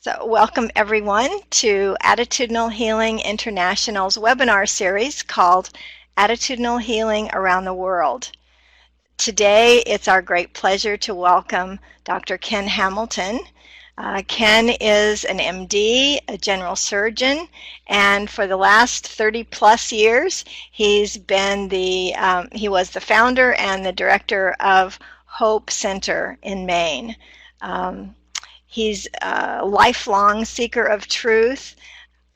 So welcome everyone to Attitudinal Healing International's webinar series called Attitudinal Healing Around the World. Today it's our great pleasure to welcome Dr. Ken Hamilton. Ken is an MD, a general surgeon, and for the last 30 plus years he was the founder and the director of Hope Center in Maine. He's a lifelong seeker of truth,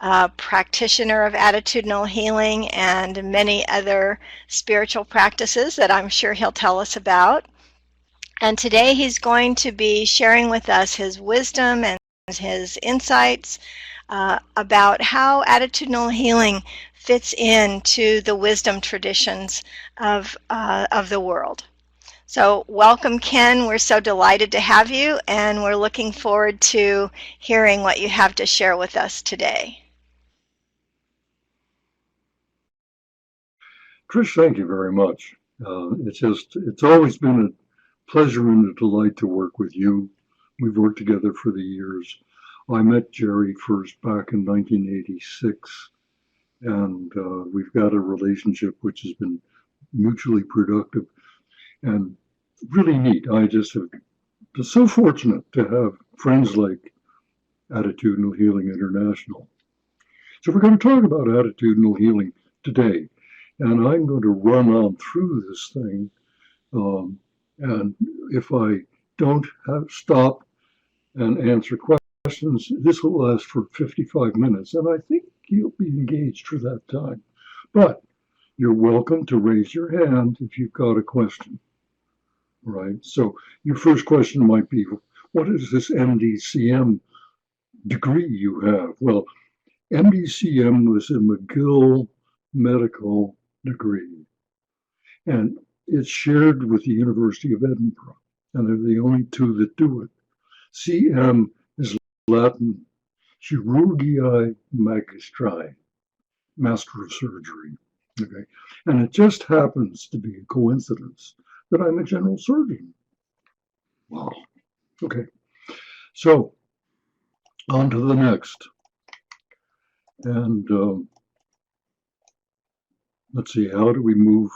a practitioner of attitudinal healing, and many other spiritual practices that I'm sure he'll tell us about. And today he's going to be sharing with us his wisdom and his insights about how attitudinal healing fits into the wisdom traditions of the world. So welcome, Ken. We're so delighted to have you, and we're looking forward to hearing what you have to share with us today. Trish, thank you very much. It's always been a pleasure and a delight to work with you. We've worked together for the years. I met Jerry first back in 1986, and we've got a relationship which has been mutually productive and really neat. I just have been so fortunate to have friends like Attitudinal Healing International. So we're going to talk about attitudinal healing today, and I'm going to run on through this thing. And if I don't stop and answer questions, this will last for 55 minutes, and I think you'll be engaged for that time. But you're welcome to raise your hand if you've got a question. Right. So your first question might be, what is this MDCM degree you have? Well, MDCM was a McGill medical degree, and it's shared with the University of Edinburgh, and they're the only two that do it. CM is Latin, Chirurgiae Magistri, Master of Surgery. Okay, and it just happens to be a coincidence that I'm a general surgeon. Wow. Okay. So on to the next. And let's see, how do we move?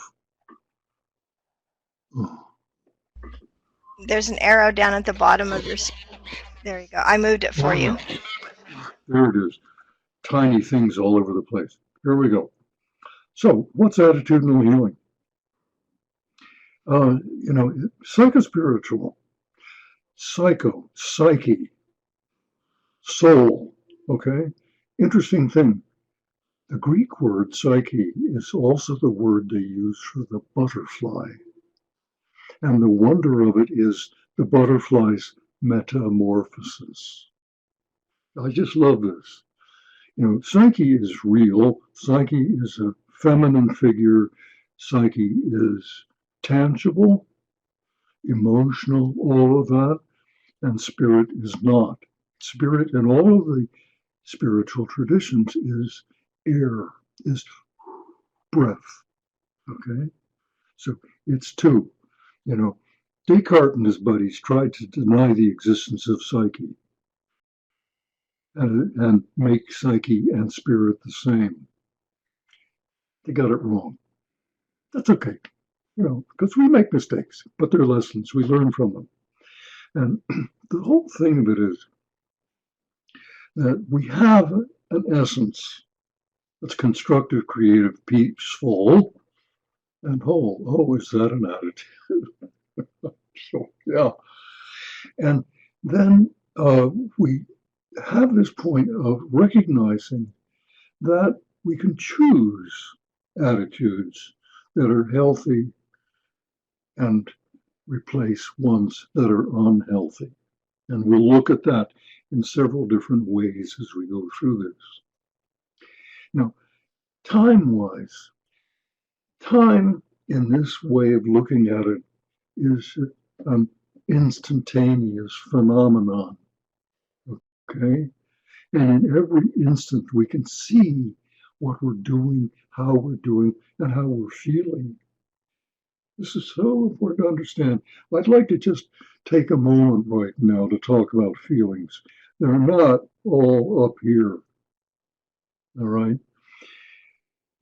Oh. There's an arrow down at the bottom of your screen. There you go. I moved it for you. There it is. Tiny things all over the place. Here we go. So what's attitudinal healing? Psychospiritual, psyche, soul, okay? Interesting thing. The Greek word psyche is also the word they use for the butterfly. And the wonder of it is the butterfly's metamorphosis. I just love this. Psyche is real. Psyche is a feminine figure. Psyche is tangible, emotional, all of that. And spirit is not. Spirit in all of the spiritual traditions is air, is breath. Okay? So it's two. Descartes and his buddies tried to deny the existence of psyche and make psyche and spirit the same. They got it wrong. That's okay, because we make mistakes, but they're lessons. We learn from them. And the whole thing of it is that we have an essence that's constructive, creative, peaceful, and whole. Oh, is that an attitude? So, yeah. And then we have this point of recognizing that we can choose attitudes that are healthy and replace ones that are unhealthy. And we'll look at that in several different ways as we go through this. Now, time-wise, time in this way of looking at it is an instantaneous phenomenon, okay? And in every instant, we can see what we're doing, how we're doing, and how we're feeling. This is so important to understand. I'd like to just take a moment right now to talk about feelings. They're not all up here, all right?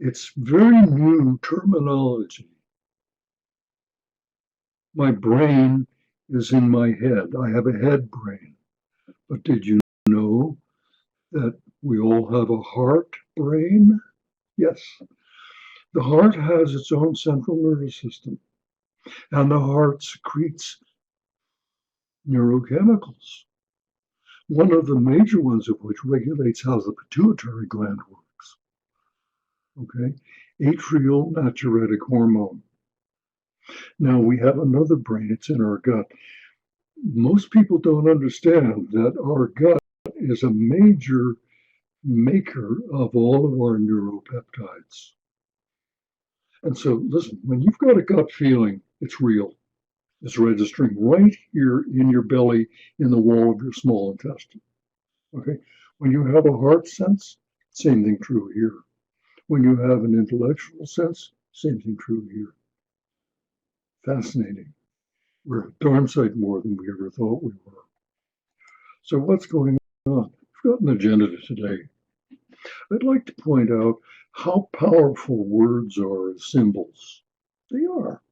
It's very new terminology. My brain is in my head. I have a head brain. But did you know that we all have a heart brain? Yes. The heart has its own central nervous system, and the heart secretes neurochemicals. One of the major ones of which regulates how the pituitary gland works. Okay, atrial natriuretic hormone. Now we have another brain, it's in our gut. Most people don't understand that our gut is a major maker of all of our neuropeptides. And so, listen, when you've got a gut feeling, it's real. It's registering right here in your belly, in the wall of your small intestine. Okay? When you have a heart sense, same thing true here. When you have an intellectual sense, same thing true here. Fascinating. We're a darn sight more than we ever thought we were. So what's going on? We've got an agenda today. I'd like to point out how powerful words are as symbols. They are.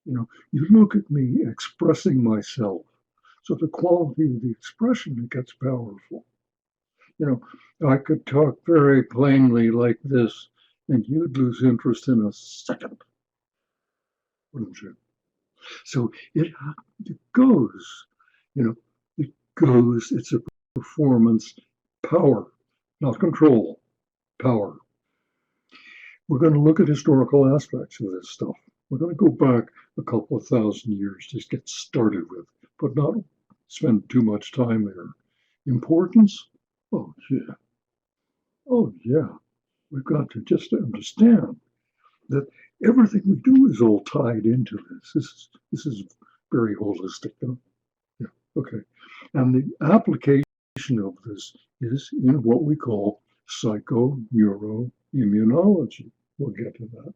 You look at me expressing myself. So the quality of the expression gets powerful. I could talk very plainly like this, and you'd lose interest in a second, wouldn't you? So it goes, it goes, it's a performance, power, not control, power. We're going to look at historical aspects of this stuff. We're going to go back a couple of thousand years to get started with, but not spend too much time there. Importance? Oh, yeah. Oh, yeah. We've got to just understand that everything we do is all tied into this. This is very holistic. Yeah, okay. And the application of this is in what we call psychoneuroimmunology. We'll get to that.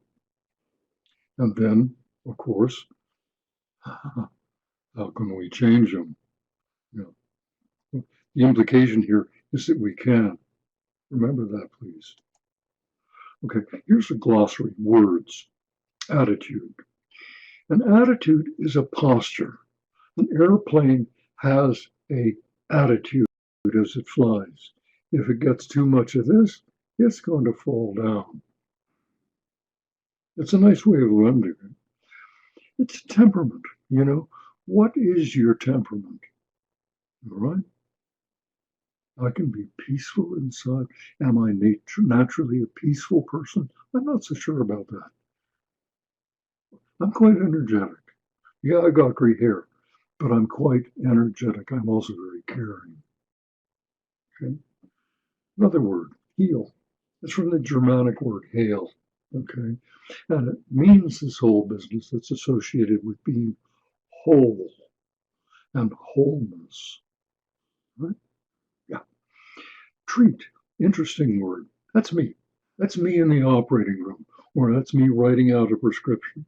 And then, of course, how can we change them? The implication here is that we can. Remember that, please. Okay, here's a glossary, words, attitude. An attitude is a posture. An airplane has a attitude as it flies. If it gets too much of this, it's going to fall down. It's a nice way of lending it. It's temperament, What is your temperament? All right? I can be peaceful inside. Am I naturally a peaceful person? I'm not so sure about that. I'm quite energetic. Yeah, I got gray hair, but I'm quite energetic. I'm also very caring. Okay. Another word, heal. It's from the Germanic word hail. Okay. And it means this whole business that's associated with being whole and wholeness. Right? Yeah. Treat. Interesting word. That's me. That's me in the operating room, or that's me writing out a prescription,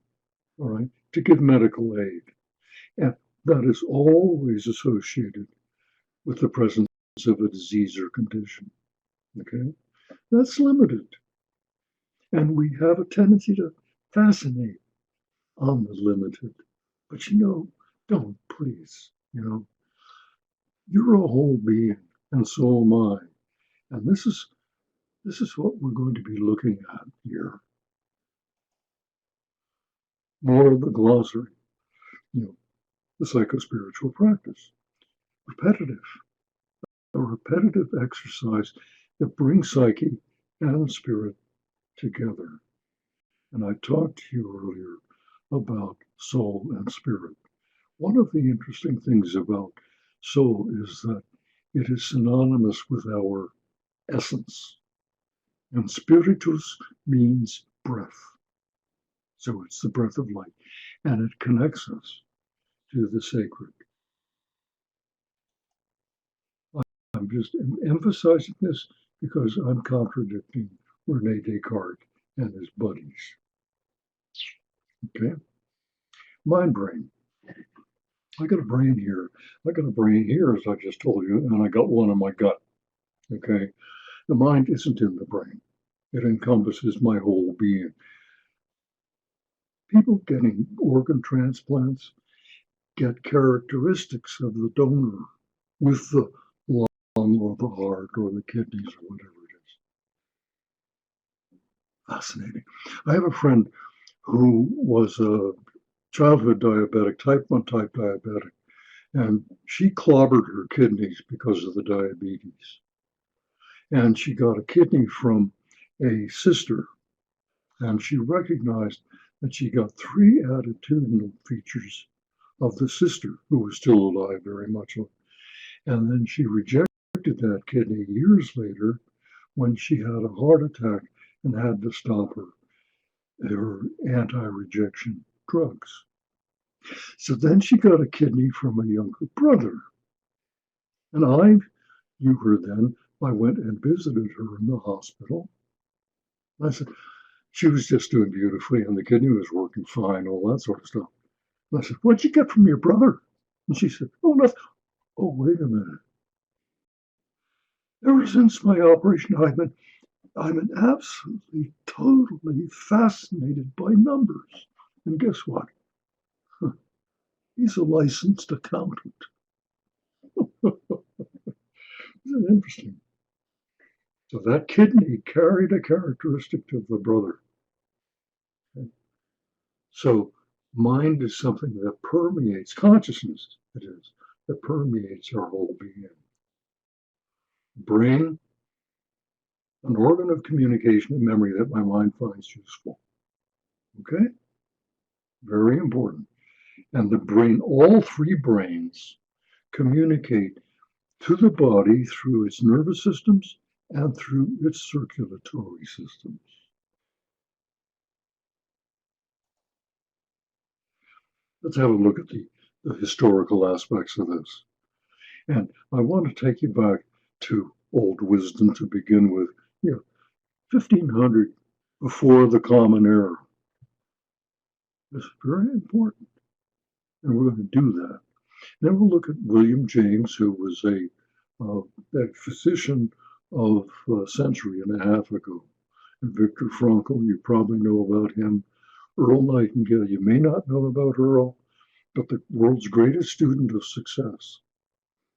all right, to give medical aid. And that is always associated with the presence of a disease or condition. Okay? That's limited. And we have a tendency to fascinate on the limited. But don't, please. You're a whole being, and so am I. And this is what we're going to be looking at here. More of the glossary, the psychospiritual practice. Repetitive. A repetitive exercise that brings psyche and spirit together. And I talked to you earlier about soul and spirit. One of the interesting things about soul is that it is synonymous with our essence. And spiritus means breath. So it's the breath of life. And it connects us to the sacred. I'm just emphasizing this because I'm contradicting Rene Descartes and his buddies. Okay? Mind brain. I got a brain here. I got a brain here, as I just told you, and I got one in my gut. Okay. The mind isn't in the brain. It encompasses my whole being. People getting organ transplants get characteristics of the donor with the lung or the heart or the kidneys or whatever it is. Fascinating. I have a friend who was a childhood diabetic, type 1 type diabetic, and she clobbered her kidneys because of the diabetes. And she got a kidney from a sister, and she recognized that she got three attitudinal features of the sister, who was still alive very much. And then she rejected that kidney years later when she had a heart attack and had to stop her anti-rejection drugs. So then she got a kidney from a younger brother. And I knew her then. I went and visited her in the hospital. I said, she was just doing beautifully and the kidney was working fine, all that sort of stuff. And I said, what'd you get from your brother? And she said, oh, nothing. Oh, wait a minute. Ever since my operation, I'm an absolutely, totally fascinated by numbers. And guess what? He's a licensed accountant. Isn't it interesting? So that kidney carried a characteristic of the brother. Okay. So mind is something that permeates consciousness, it is, that permeates our whole being. Brain, an organ of communication and memory that my mind finds useful. Okay? Very important. And the brain, all three brains communicate to the body through its nervous systems and through its circulatory systems. Let's have a look at the historical aspects of this. And I want to take you back to old wisdom to begin with. 1500 before the Common Era. It's very important. And we're going to do that. Then we'll look at William James, who was a physician of a century and a half ago. And Viktor Frankl, you probably know about him. Earl Nightingale, you may not know about Earl, but the world's greatest student of success,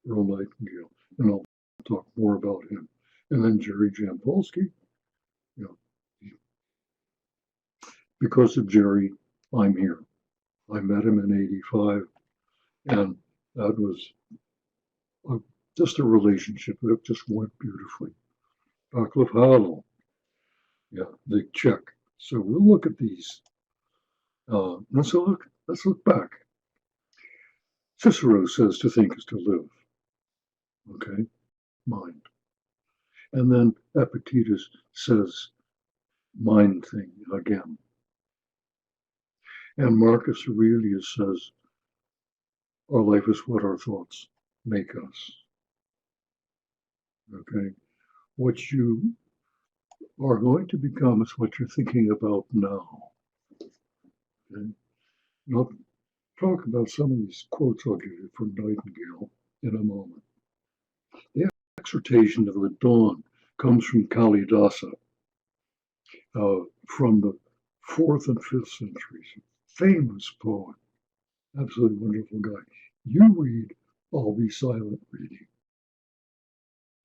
Earl Nightingale. And I'll talk more about him. And then Jerry Jampolsky. Because of Jerry, I'm here. I met him in '85, and that was just a relationship that just went beautifully. Václav Havel, the Czech. So we'll look at these. Let's look back. Cicero says to think is to live. Okay, mind. And then Epictetus says mind thing again. And Marcus Aurelius says our life is what our thoughts make us. Okay, what you are going to become is what you're thinking about now. Okay? And I'll talk about some of these quotes I'll give you from Nightingale in a moment. The exhortation of the dawn comes from Kalidasa, from the 4th and 5th centuries. Famous poet, absolutely wonderful guy. You read, I'll be silent reading.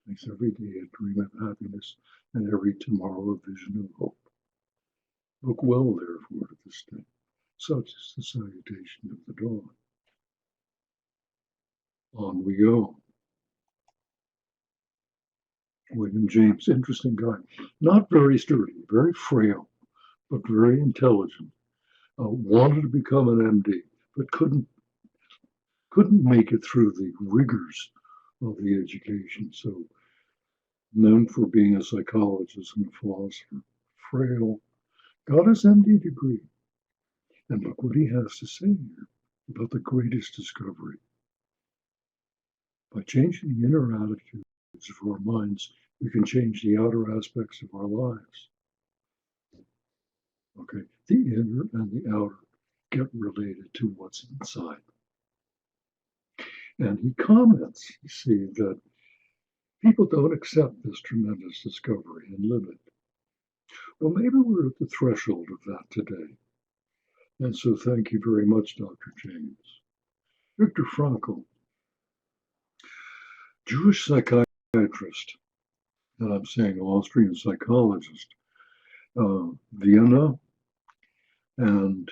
Makes every day a dream of happiness and every tomorrow a vision of hope. Look well, therefore, to this day. Such is the salutation of the dawn. On we go. William James, interesting guy. Not very sturdy, very frail, but very intelligent. Wanted to become an MD, but couldn't make it through the rigors of the education. So known for being a psychologist and a philosopher. Frail, got his MD degree. And look what he has to say here about the greatest discovery. By changing the inner attitudes of our minds, we can change the outer aspects of our lives. Okay, the inner and the outer get related to what's inside. And he comments, you see, that people don't accept this tremendous discovery and live it. Well, maybe we're at the threshold of that today. And so thank you very much, Dr. James. Viktor Frankl, Jewish psychiatrist, and I'm saying Austrian psychologist, Vienna, and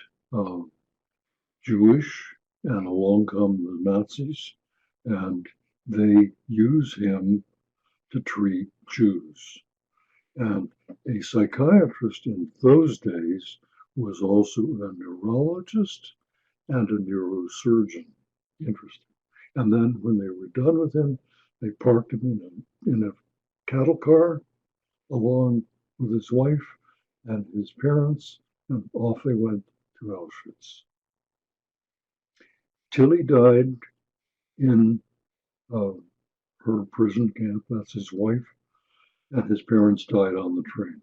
Jewish, and along come the Nazis, and they use him to treat Jews. And a psychiatrist in those days was also a neurologist and a neurosurgeon. Interesting. And then when they were done with him, they parked him in a cattle car along with his wife and his parents, and off they went to Auschwitz. Tilly died in her prison camp. That's his wife. And his parents died on the train.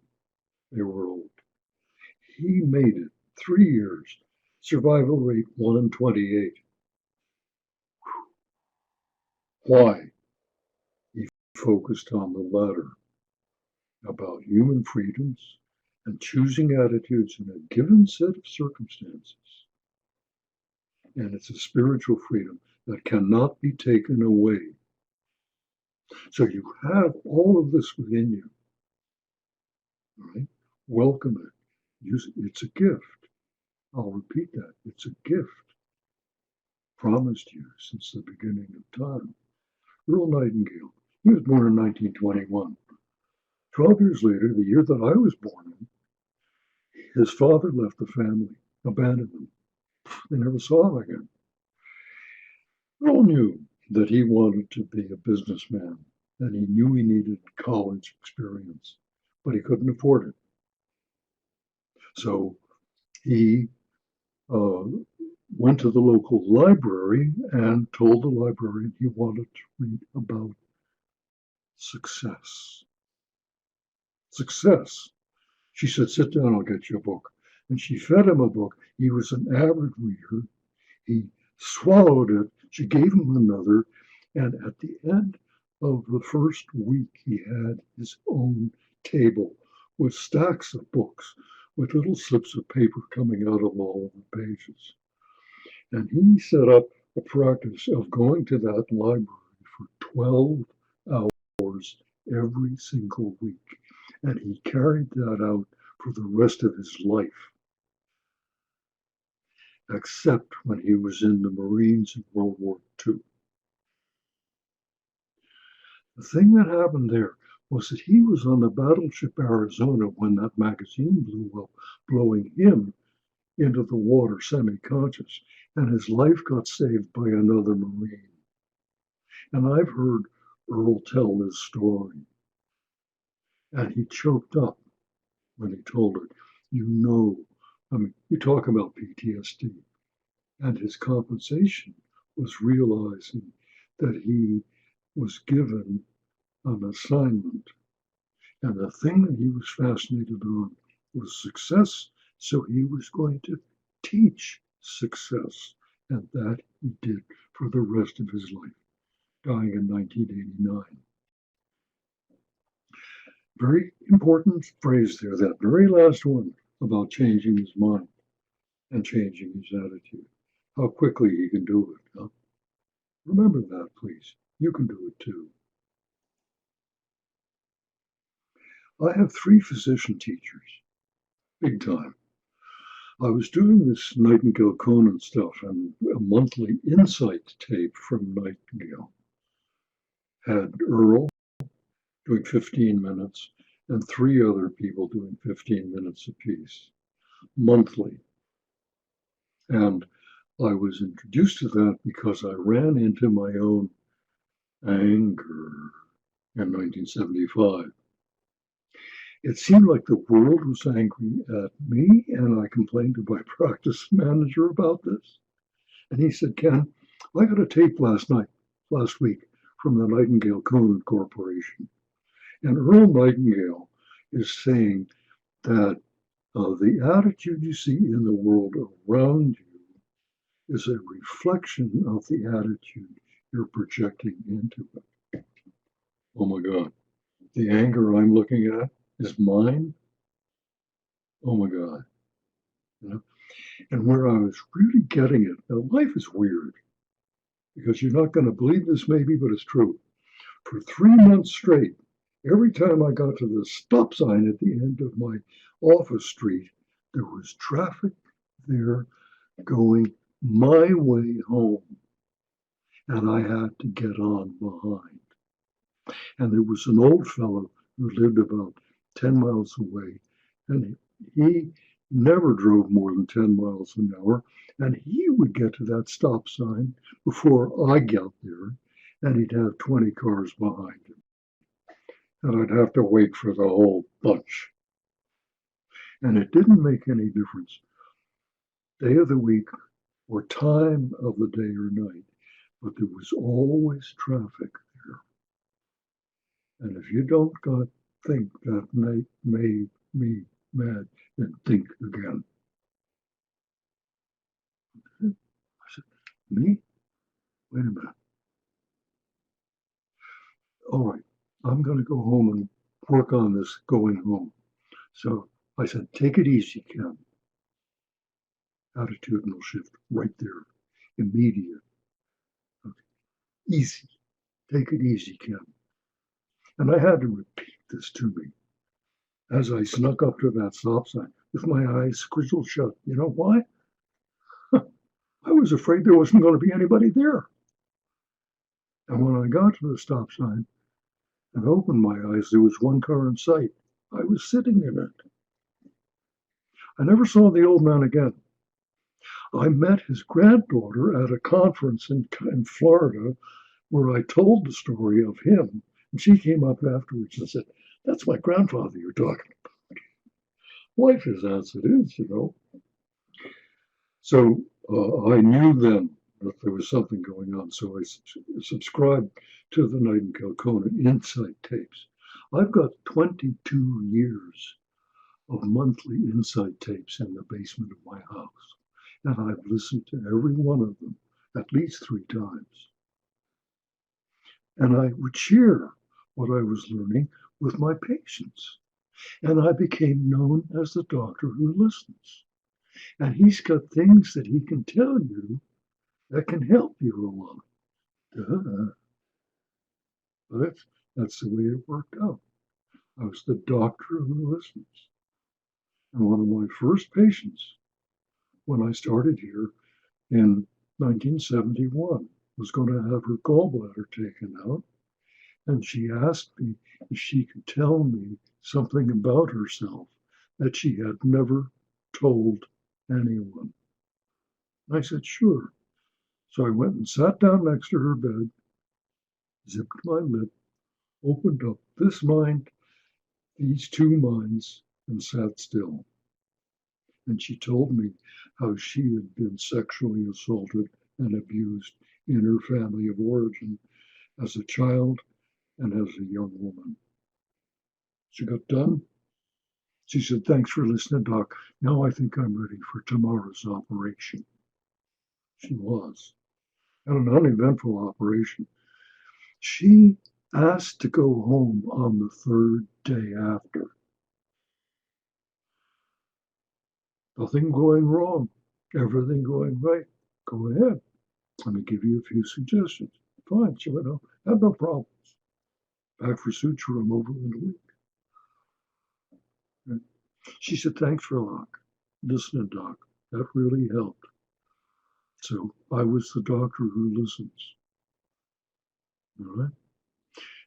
They were old. He made it 3 years. Survival rate 1 in 28. Why? He focused on the latter, about human freedoms and choosing attitudes in a given set of circumstances. And it's a spiritual freedom that cannot be taken away. So you have all of this within you. Right? Welcome it. Use it. It's a gift. I'll repeat that. It's a gift promised you since the beginning of time. Earl Nightingale, he was born in 1921. 12 years later, the year that I was born in, his father left the family, abandoned them. They never saw him again. Earl knew that he wanted to be a businessman, and he knew he needed college experience, but he couldn't afford it. So he went to the local library and told the librarian he wanted to read about success. Success. She said, sit down, I'll get you a book. And she fed him a book. He was an avid reader. He swallowed it. She gave him another. And at the end of the first week, he had his own table with stacks of books, with little slips of paper coming out of all of the pages. And he set up a practice of going to that library for 12 hours every single week. And he carried that out for the rest of his life, except when he was in the Marines in World War II. The thing that happened there was that he was on the battleship Arizona when that magazine blew up, blowing him into the water semi-conscious, and his life got saved by another Marine. And I've heard Earl tell this story, and he choked up when he told it. You talk about PTSD, and his compensation was realizing that he was given an assignment, and the thing that he was fascinated on was success, so he was going to teach success, and that he did for the rest of his life, dying in 1989. Very important phrase there, that very last one about changing his mind and changing his attitude. How quickly he can do it. Huh? Remember that, please. You can do it too. I have 3 physician teachers, big time. I was doing this Nightingale Conan stuff, and a monthly insight tape from Nightingale had Earl doing 15 minutes and 3 other people doing 15 minutes apiece, monthly. And I was introduced to that because I ran into my own anger in 1975. It seemed like the world was angry at me, and I complained to my practice manager about this. And he said, Ken, I got a tape last week, from the Nightingale Conan Corporation. And Earl Nightingale is saying that the attitude you see in the world around you is a reflection of the attitude you're projecting into it. Oh my God. The anger I'm looking at is mine. Oh my God. You know? And where I was really getting it, now life is weird because you're not going to believe this maybe, but it's true. For 3 months straight, every time I got to the stop sign at the end of my office street, there was traffic there going my way home, and I had to get on behind. And there was an old fellow who lived about 10 miles away, and he never drove more than 10 miles an hour, and he would get to that stop sign before I got there, and he'd have 20 cars behind him, and I'd have to wait for the whole bunch. And it didn't make any difference, day of the week or time of the day or night, but there was always traffic there. And if you don't think that made me mad, then think again. I said, me? Wait a minute. All right, I'm going to go home and work on this going home. So I said, take it easy, Ken. Attitudinal shift right there. Immediate. Okay. Easy. Take it easy, Ken. And I had to repeat this to me as I snuck up to that stop sign with my eyes squished shut. You know why? I was afraid there wasn't going to be anybody there. And when I got to the stop sign and opened my eyes, there was one car in sight. I was sitting in it. I never saw the old man again. I met his granddaughter at a conference in Florida where I told the story of him. And she came up afterwards and said, that's my grandfather you're talking about. Life is as it is, you know. So I knew then that there was something going on. So I subscribed to the Nightingale Conan Insight tapes. I've got 22 years of monthly insight tapes in the basement of my house. And I've listened to every one of them at least 3 times. And I would share what I was learning with my patients. And I became known as the doctor who listens. And he's got things that he can tell you that can help you a lot. But that's the way it worked out. I was the doctor who listens. And one of my first patients, when I started here in 1971, was going to have her gallbladder taken out. And she asked me if she could tell me something about herself that she had never told anyone. I said, sure. So I went and sat down next to her bed, zipped my lip, opened up this mind, these 2 minds, and sat still. And she told me how she had been sexually assaulted and abused in her family of origin as a child and as a young woman. She got done. She said, thanks for listening, Doc. Now I think I'm ready for tomorrow's operation. She was. And an uneventful operation. She asked to go home on the 3rd day after. Nothing going wrong, everything going right. Go ahead. Let me give you a few suggestions. Fine, she went, have no problems. Back for suture, I'm over in a week. She said, thanks for a lot. Listening, Doc. That really helped. So I was the doctor who listens. All right?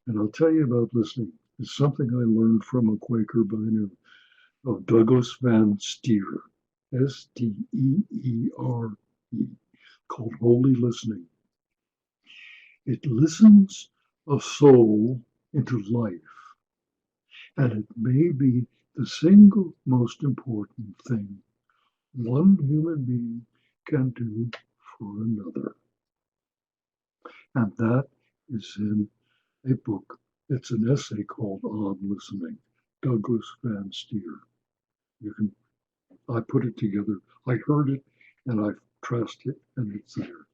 And I'll tell you about listening. It's something I learned from a Quaker by the name of Douglas Van Steer, Steere, called Holy Listening. It listens a soul into life, and it may be the single most important thing one human being can do for another. And that is in a book. It's an essay called On Listening, Douglas Van Steer. I put it together. I heard it and I trust it, and it's there.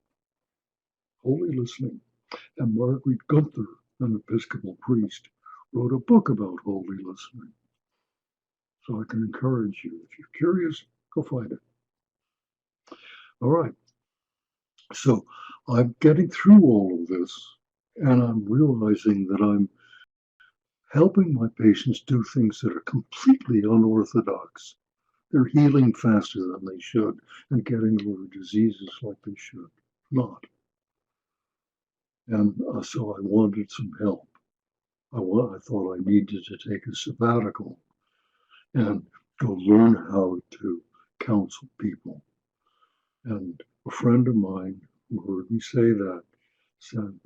Holy listening. And Margaret Gunther, an Episcopal priest, wrote a book about holy listening. So I can encourage you, if you're curious, go find it. All right. So I'm getting through all of this, and I'm realizing that I'm helping my patients do things that are completely unorthodox. They're healing faster than they should and getting over diseases like they should not. And so I wanted some help. I thought I needed to take a sabbatical and go learn how to counsel people. And a friend of mine who heard me say that said,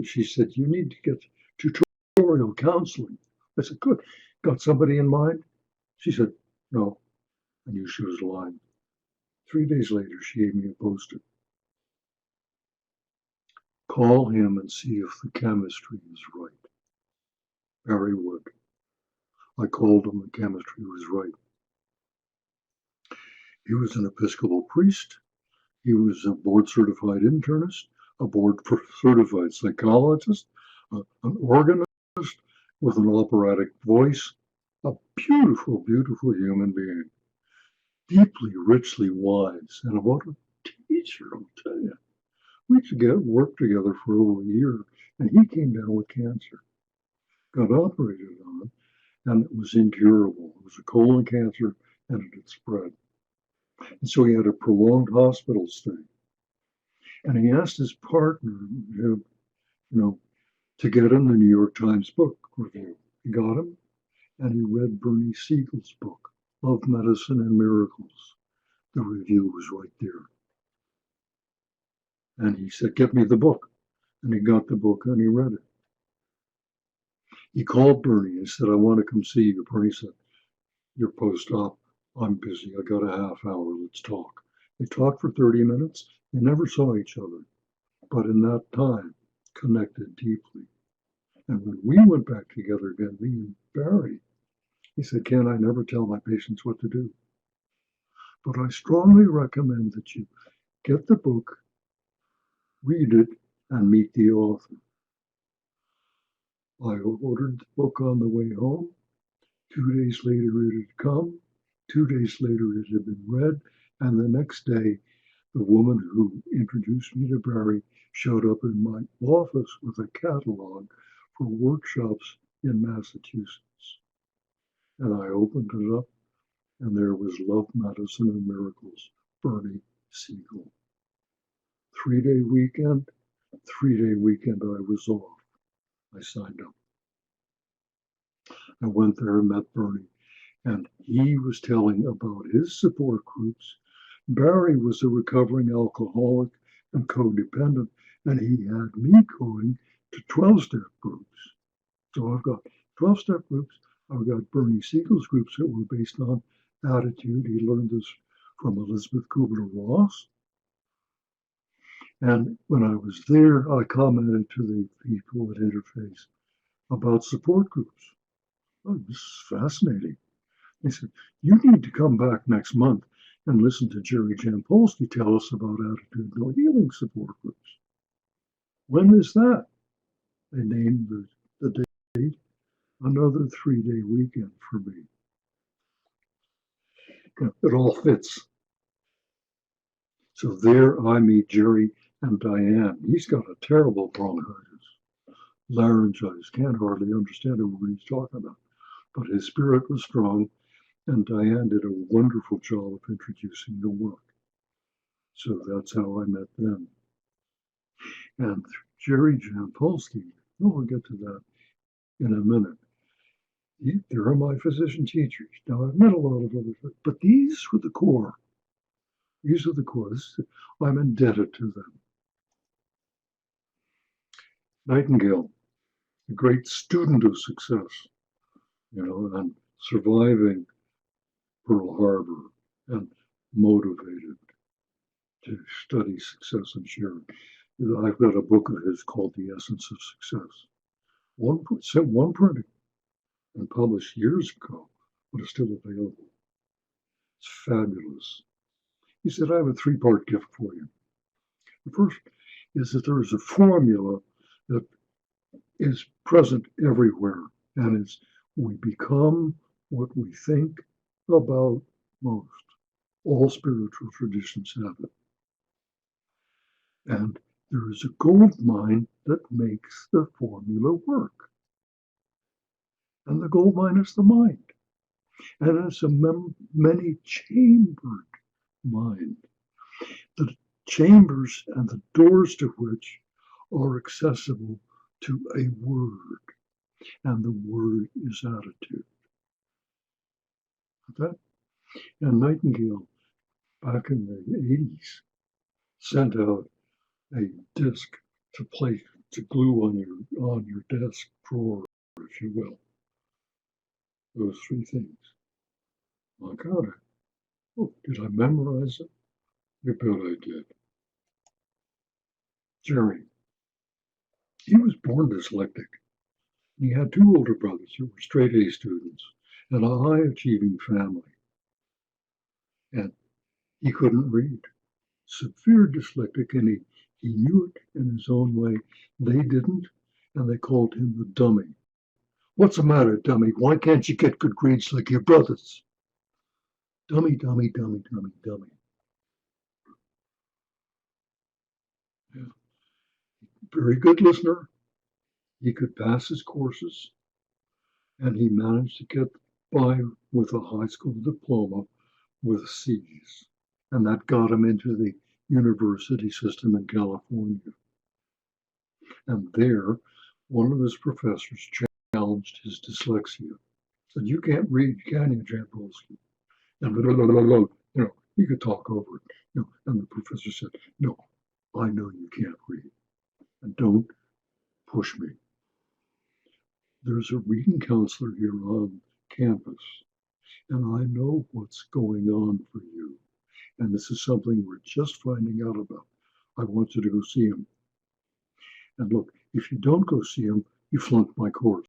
she said, you need to get tutorial counseling. I said, good. Got somebody in mind? She said, no. I knew she was lying. 3 days later, she gave me a post-it. Call him and see if the chemistry is right. Barry Wood. I called him, the chemistry was right. He was an Episcopal priest. He was a board-certified internist, a board-certified psychologist, an organist with an operatic voice, a beautiful, beautiful human being, deeply, richly wise, and what a teacher, I'll tell you. We worked together for over a year, and he came down with cancer, got operated on, and it was incurable. It was a colon cancer, and it had spread. And so he had a prolonged hospital stay. And he asked his partner, to get him the New York Times book review. He got him, and he read Bernie Siegel's book, Love, Medicine, and Miracles. The review was right there. And he said, get me the book. And he got the book and he read it. He called Bernie and said, I want to come see you. Bernie said, you're post-op. I'm busy. I got a half hour. Let's talk. They talked for 30 minutes. They never saw each other, but in that time, connected deeply. And when we went back together again, me and Barry, he said, Ken, I never tell my patients what to do. But I strongly recommend that you get the book, read it, and meet the author. I ordered the book on the way home. 2 days later, it had come. 2 days later, it had been read. And the next day, the woman who introduced me to Barry showed up in my office with a catalog for workshops in Massachusetts. And I opened it up, and there was Love, Medicine, and Miracles, Bernie Siegel. 3-day weekend. 3-day weekend, I was off. I signed up. I went there and met Bernie, and he was telling about his support groups. Barry was a recovering alcoholic and codependent, and he had me going to 12-step groups. So I've got 12-step groups. I've got Bernie Siegel's groups that were based on attitude. He learned this from Elizabeth Kubler-Ross. And when I was there, I commented to the people at Interface about support groups. Oh, this is fascinating. They said, you need to come back next month and listen to Jerry Jampolsky tell us about attitudinal healing support groups. When is that? They named the date, another 3-day weekend for me. It all fits. So there I meet Jerry and Diane. He's got a terrible bronchitis, laryngitis, can't hardly understand what he's talking about. But his spirit was strong, and Diane did a wonderful job of introducing the work. So that's how I met them. And Jerry Jampolsky, we'll get to that in a minute. There are my physician teachers. Now, I've met a lot of others, but these were the core. These are the core. I'm indebted to them. Nightingale, a great student of success, and surviving Pearl Harbor and motivated to study success and share it. I've got a book of his called The Essence of Success. One printing and published years ago, but it's still available. It's fabulous. He said, I have a 3-part gift for you. The first, is that there is a formula that is present everywhere, and it's we become what we think about most. All spiritual traditions have it. And there is a gold mine that makes the formula work. And the gold mine is the mind. And it's a many chambered mind. The chambers and the doors to which are accessible to a word. And the word is attitude. Okay? And Nightingale, back in the 80s, sent out a disc to place to glue on your desk drawer, if you will. Those three things. I got it. Oh, did I memorize it? You bet I did. Jerry, he was born dyslexic. He had two older brothers who were straight A students and a high achieving family. And he couldn't read. Severe dyslexic, and he knew it in his own way. They didn't, and they called him the dummy. What's the matter, dummy? Why can't you get good grades like your brothers? Dummy, dummy, dummy, dummy, dummy. Yeah. Very good listener. He could pass his courses, and he managed to get by with a high school diploma with C's. And that got him into the university system in California. And there, one of his professors challenged his dyslexia. Said, "You can't read, can you, Jampolsky?" And he could talk over it. And the professor said, "No, I know you can't read, and don't push me. There's a reading counselor here on campus, and I know what's going on for you. And this is something we're just finding out about. I want you to go see him. And look, if you don't go see him, you flunk my course.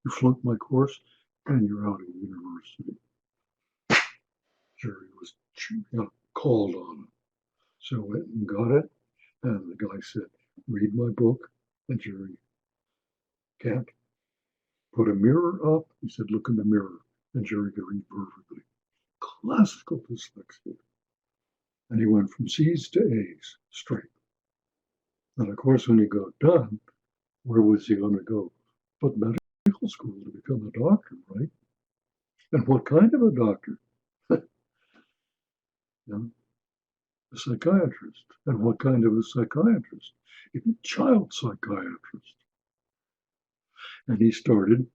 You flunk my course, and you're out of the university." Jerry was called on him. So I went and got it, and the guy said, "Read my book." And Jerry can't. Put a mirror up. He said, "Look in the mirror." And Jerry could read perfectly. Classical dyslexia. And he went from C's to A's straight. And of course, when he got done, where was he going to go? But medical school to become a doctor, right? And what kind of a doctor? A psychiatrist. And what kind of a psychiatrist? A child psychiatrist. And he started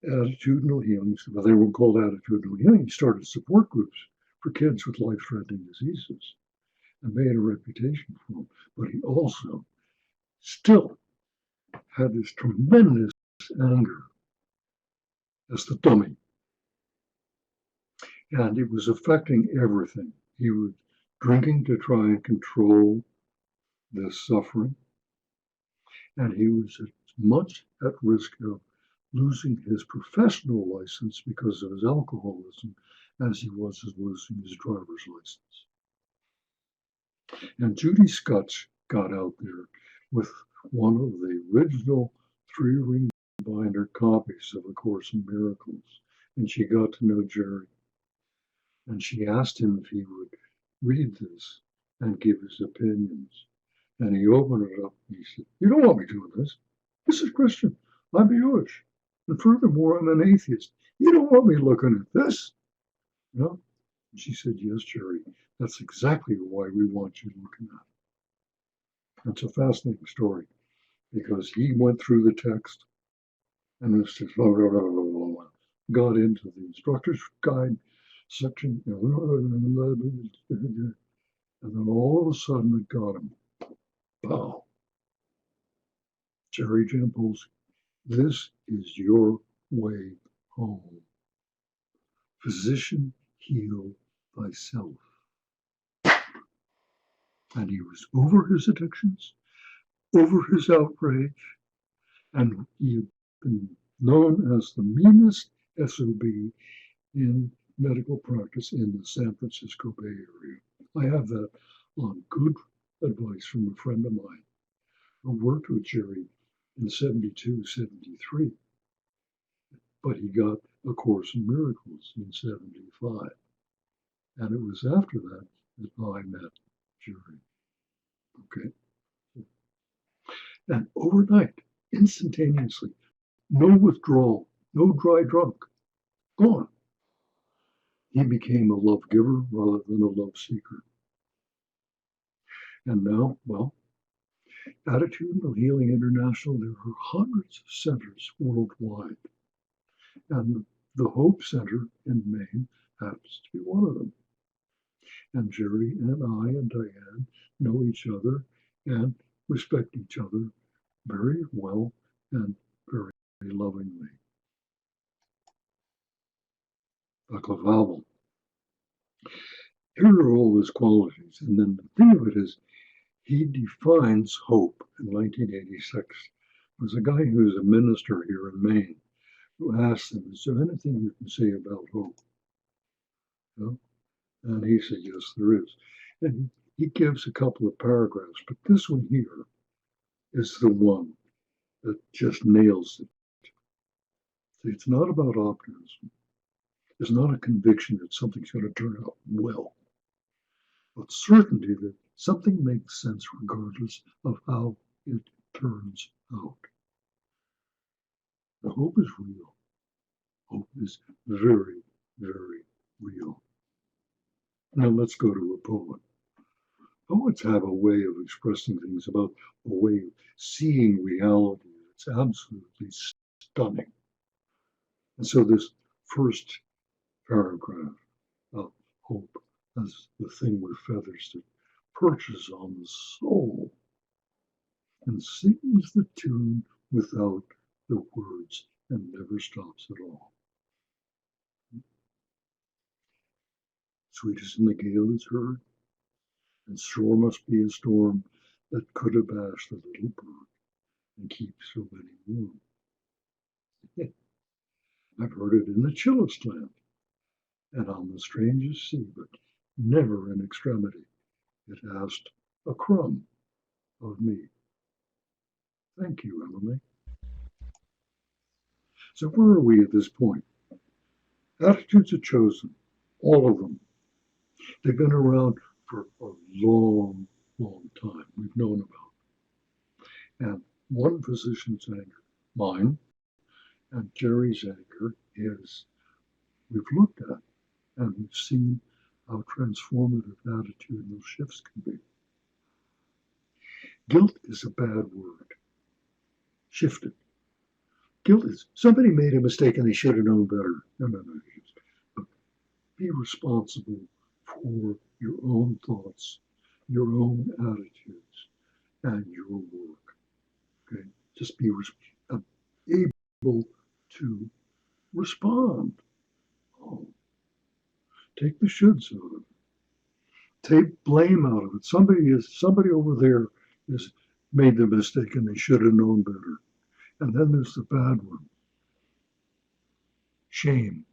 attitudinal healing. Well, they were called attitudinal healing. He started support groups for kids with life-threatening diseases and made a reputation for them. But he also still had this tremendous anger as the dummy. And it was affecting everything. He was drinking to try and control this suffering. And he was as much at risk of losing his professional license because of his alcoholism as he was of losing his driver's license. And Judy Scutch got out there with one of the original 3-ring binder copies of A Course in Miracles, and she got to know Jerry. And she asked him if he would read this and give his opinions. And he opened it up and he said, "You don't want me doing this. This is Christian. I'm Jewish. And furthermore, I'm an atheist. You don't want me looking at this." And she said, "Yes, Jerry, that's exactly why we want you looking at it." It's a fascinating story because he went through the text and was just got into the instructor's guide section, and then all of a sudden it got him. Wow. Jerry Jampolsky, this is your way home. Physician, heal thyself. And he was over his addictions, over his outrage, and he'd been known as the meanest SOB in medical practice in the San Francisco Bay Area. I have that on good advice from a friend of mine who worked with Jerry in 72, 73, but he got A Course in Miracles in 75. And it was after that that I met Jerry. Okay. And overnight, instantaneously, no withdrawal, no dry drunk, gone. He became a love giver rather than a love seeker. And now, well, Attitudinal Healing International, there are hundreds of centers worldwide. And the Hope Center in Maine happens to be one of them. And Jerry and I and Diane know each other and respect each other very well and very lovingly. Baklavavel. Here are all his qualities. And then the thing of it is, he defines hope in 1986. There's a guy who's a minister here in Maine who asked him, is there anything you can say about hope? You know? And he said, yes, there is. And he gives a couple of paragraphs, but this one here is the one that just nails it. See, it's not about optimism. It's not a conviction that something's going to turn out well, but certainty that something makes sense regardless of how it turns out. The hope is real. Hope is very, very real. Now let's go to a poet. Poets have a way of expressing things, about a way of seeing reality that's absolutely stunning. And so this first paragraph of hope as the thing with feathers that perches on the soul and sings the tune without the words and never stops at all. Sweet as in the gale is heard, and sure must be a storm that could abash the little bird and keep so many warm. I've heard it in the chillest land and on the strangest sea, but never in extremity it asked a crumb of me. Thank you, Emily. So where are we at this point? Attitudes are chosen, all of them. They've been around for a long, long time. We've known about. And one physician's anchor, mine, and Jerry's anchor is we've looked at and we've seen how transformative attitudinal shifts can be. Guilt is a bad word. Shifted. Guilt is somebody made a mistake and they should have known better. No. But be responsible for your own thoughts, your own attitudes, and your work. Okay, just be able to respond. Oh, take the shoulds out of it. Take blame out of it. Somebody over there has made the mistake and they should have known better. And then there's the bad one. Shame.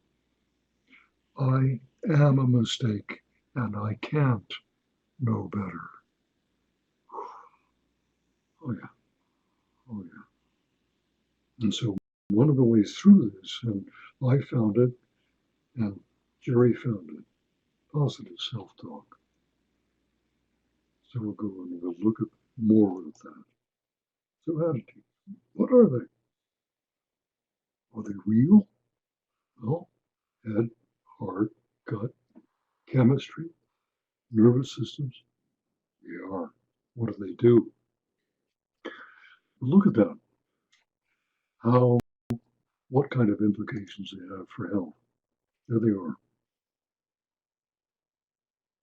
I am a mistake and I can't know better. Oh yeah. Oh yeah. And so one of the ways through this, and I found it, and Jerry found it, positive self-talk. So we'll go and we'll look at more of that. So attitudes, what are they? Are they real? Well, head, heart, gut, chemistry, nervous systems, they are. What do they do? Look at that. What kind of implications they have for health. There they are.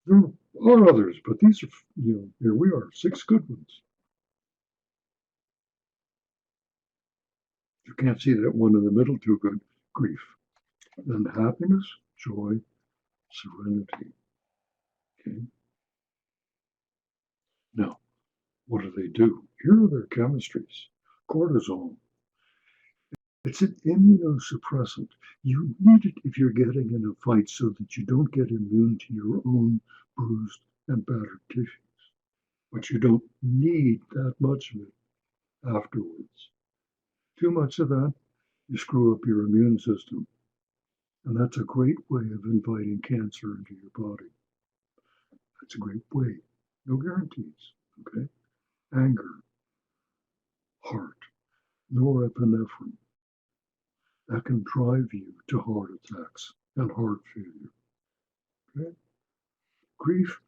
There are others, but these are, here we are, 6 good ones. You can't see that one in the middle too good, grief. Then happiness, joy, serenity. Okay. Now, what do they do? Here are their chemistries. Cortisol. It's an immunosuppressant. You need it if you're getting in a fight so that you don't get immune to your own bruised and battered tissues. but you don't need that much of it afterwards. Too much of that, you screw up your immune system. And that's a great way of inviting cancer into your body. That's a great way. No guarantees, okay? Anger, heart, norepinephrine. That can drive you to heart attacks and heart failure. Okay? Grief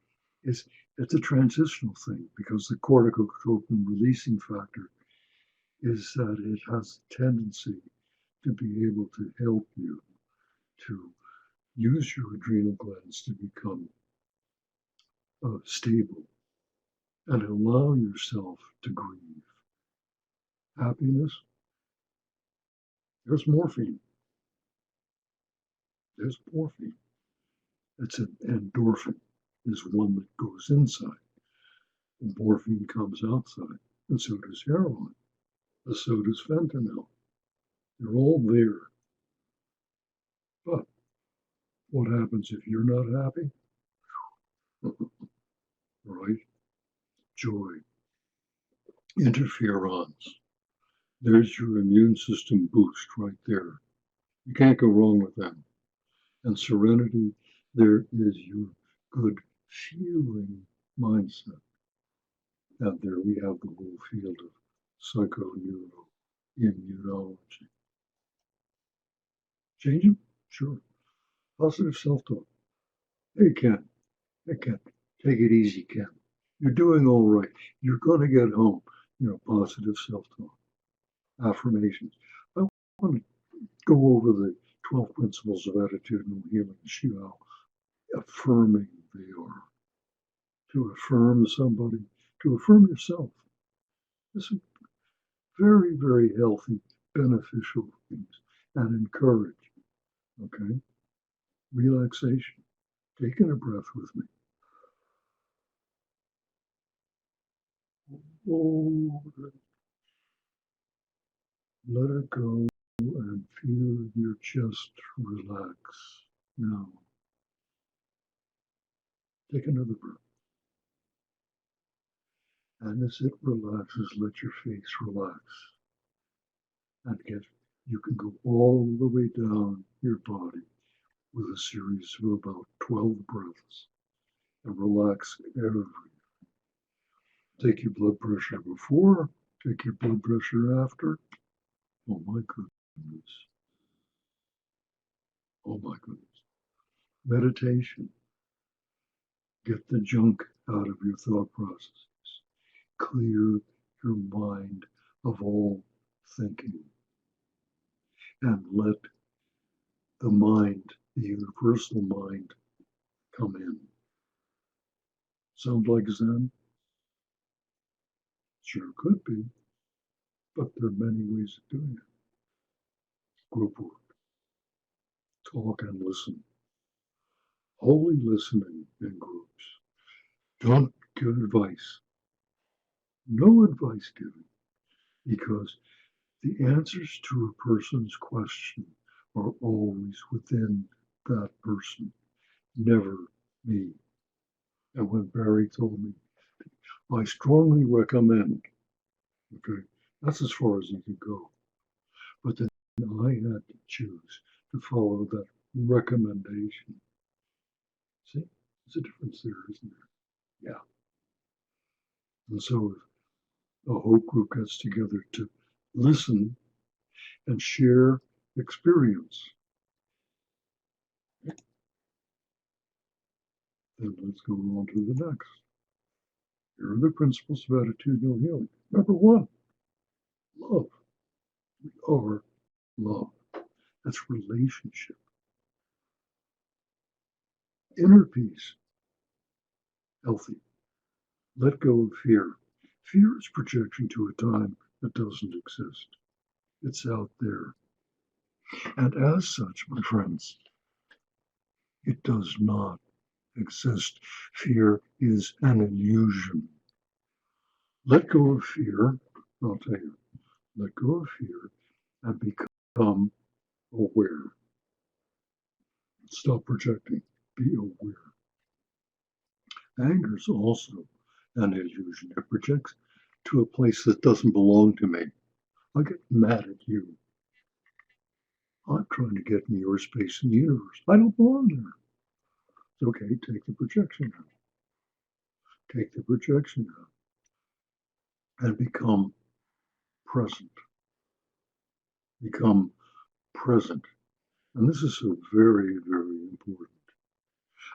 it's a transitional thing because the corticotropin releasing factor is that it has a tendency to be able to help you to use your adrenal glands to become stable and allow yourself to grieve. Happiness, there's morphine. There's morphine. It's an endorphin, is one that goes inside. And morphine comes outside, and so does heroin, and so does fentanyl. They're all there. But what happens if you're not happy? Right? Joy, interferons. There's your immune system boost right there. You can't go wrong with them. And serenity, there is your good feeling mindset. And there we have the whole field of psychoneuroimmunology. Change them? Sure. Positive self-talk. Hey, Ken. Hey, Ken. Take it easy, Ken. You're doing all right. You're going to get home. Positive self-talk. Affirmations. I want to go over the 12 principles of attitudinal healing and see how affirming they are. To affirm somebody, to affirm yourself. This is very, very healthy, beneficial things and encourage. Okay? Relaxation. Taking a breath with me. Oh, let it go and feel your chest relax. Now, take another breath. And as it relaxes, let your face relax. And you can go all the way down your body with a series of about 12 breaths and relax every. Take your blood pressure before, take your blood pressure after. Oh my goodness. Oh my goodness. Meditation. Get the junk out of your thought processes. Clear your mind of all thinking. And let the mind, the universal mind, come in. Sound like Zen? Sure could be, but there are many ways of doing it. Group work, talk and listen. Holy listening in groups. Don't give advice. No advice given, because the answers to a person's question are always within that person, never me. And when Barry told me, I strongly recommend, okay, that's as far as he could go. But then I had to choose to follow that recommendation. See, there's a difference there, isn't there? Yeah. And so if a whole group gets together to listen and share experience, then let's go on to the next. Here are the principles of attitudinal healing. Number one, love. We are love. That's relationship. Inner peace, healthy. Let go of fear. Fear is projection to a time that doesn't exist. It's out there. And as such, my friends, it does not exist. Fear is an illusion. Let go of fear. I'll tell you, let go of fear and become aware. Stop projecting. Be aware. Anger is also an illusion. It projects to a place that doesn't belong to me. I get mad at you. I'm trying to get in your space in the universe. I don't belong there. It's okay, take the projection out. Take the projection out and become present. Become present. And this is so very, very important.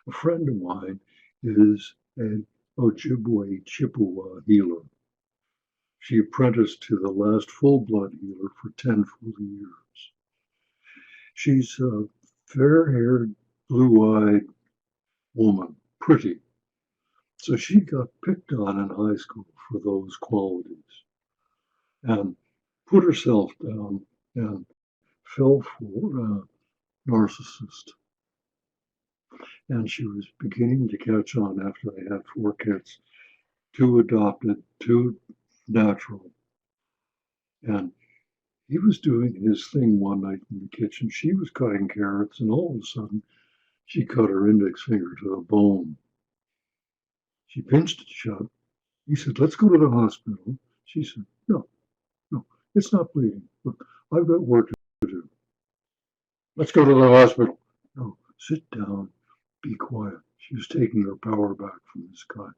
A friend of mine is an Ojibwe Chippewa healer. She apprenticed to the last full blood healer for 10 full years. She's a fair haired, blue eyed woman, pretty. So she got picked on in high school for those qualities and put herself down and fell for a narcissist. And she was beginning to catch on after they had 4 kids, 2 adopted, 2 natural. And he was doing his thing one night in the kitchen. She was cutting carrots, and all of a sudden, she cut her index finger to the bone. She pinched it shut. He said, "Let's go to the hospital." She said, "No, no, it's not bleeding. Look, I've got work to do. Let's go to the hospital." "No, sit down, be quiet." She was taking her power back from this guy.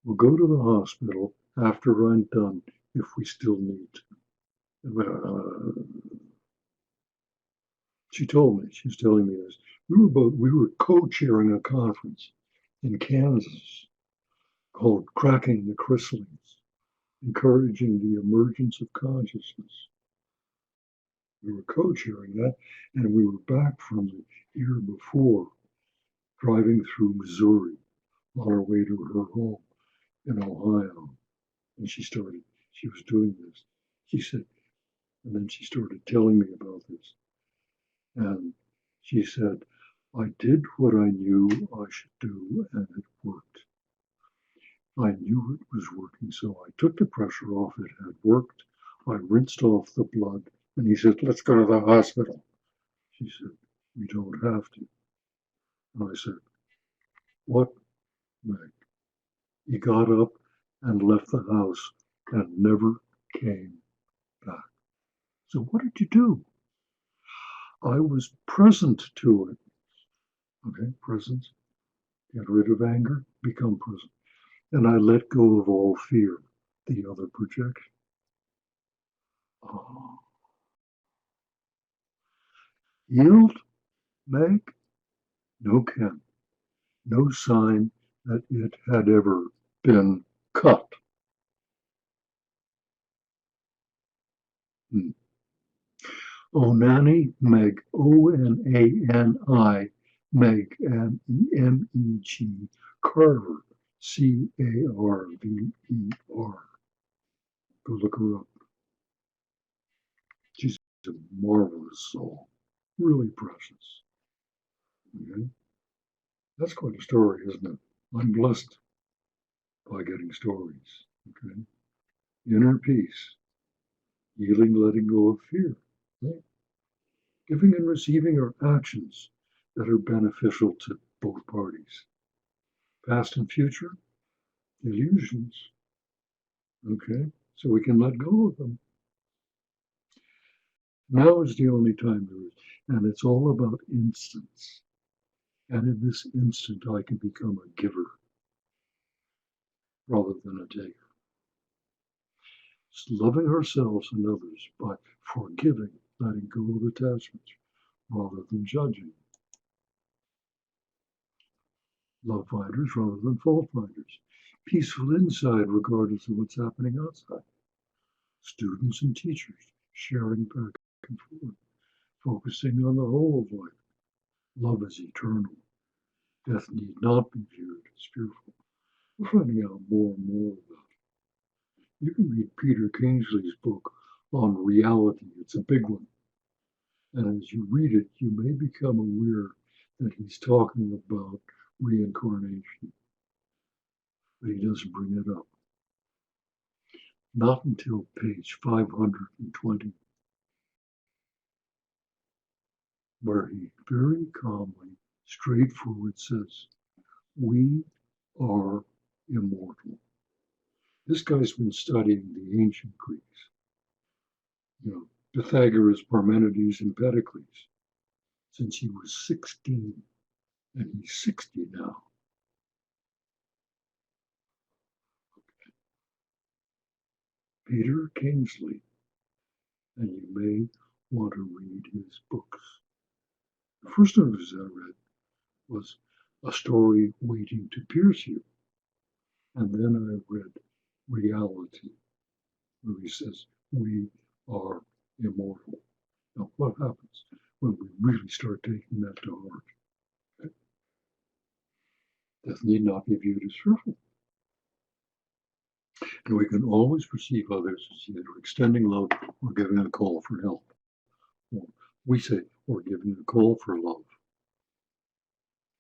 "We'll go to the hospital after I'm done if we still need to." She told me, she was telling me this. We were co-chairing a conference in Kansas called Cracking the Chrysalines, encouraging the emergence of consciousness. We were co-chairing that, and we were back from the year before, driving through Missouri on our way to her home in Ohio. And she was doing this. She said, and then she started telling me about this. And she said, "I did what I knew I should do, and it worked. I knew it was working, so I took the pressure off. It had worked. I rinsed off the blood." And he said, "Let's go to the hospital." She said, "We don't have to." And I said, "What, Meg?" He got up and left the house and never came back. So what did you do? I was present to it. Okay, presence. Get rid of anger, become present. And I let go of all fear, the other projection. Oh. Yield, Meg? No Ken. No sign that it had ever been cut. Hmm. Onani, Meg, Onani, Meg, MEG, Carver, Carver. Go look her up. She's a marvelous soul, really precious. Okay? That's quite a story, isn't it? I'm blessed by getting stories. Okay? Inner peace, healing, letting go of fear. Right? Giving and receiving are actions that are beneficial to both parties. Past and future, illusions. Okay? So we can let go of them. Now is the only time there is. And it's all about instance. And in this instant, I can become a giver rather than a taker. It's loving ourselves and others by forgiving, letting go of attachments rather than judging. Love finders rather than fault finders. Peaceful inside regardless of what's happening outside. Students and teachers sharing back and forth, focusing on the whole of life. Love is eternal. Death need not be viewed as fearful. We're finding out more and more about it. You can read Peter Kingsley's book on reality. It's a big one. And as you read it, you may become aware that he's talking about reincarnation, but he doesn't bring it up. Not until page 520, where he very calmly, straightforward says, "We are immortal. This guy's been studying the ancient Greeks, Pythagoras, Parmenides, and Empedocles since he was 16, and he's 60 now. Peter Kingsley, and you may want to read his books. The first of his I read was A Story Waiting to Pierce You, and then I read Reality, where he says, we are immortal. Now, what happens when we really start taking that to heart? Okay? Death need not be viewed as fearful. And we can always perceive others as either extending love or giving a call for help. Or we say, or giving a call for love.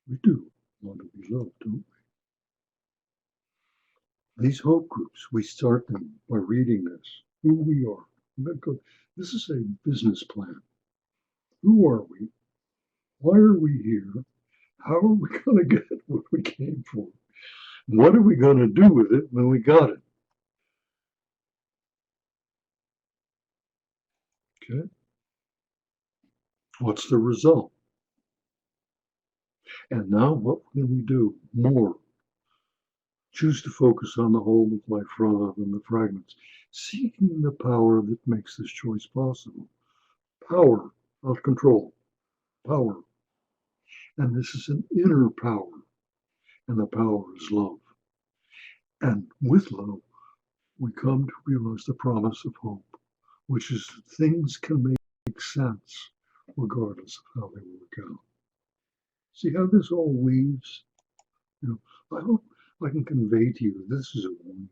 We do want to be loved, don't we? These hope groups, we start them by reading this, who we are. This is a business plan. Who are we? Why are we here? How are we going to get what we came for? What are we going to do with it when we got it? Okay. What's the result? And now what can we do more? Choose to focus on the whole of life rather than the fragments, seeking the power that makes this choice possible. Power, not control. Power. And this is an inner power, and the power is love. And with love, we come to realize the promise of hope, which is that things can make sense regardless of how they work out. See how this all weaves? I hope I can convey to you this is a weave.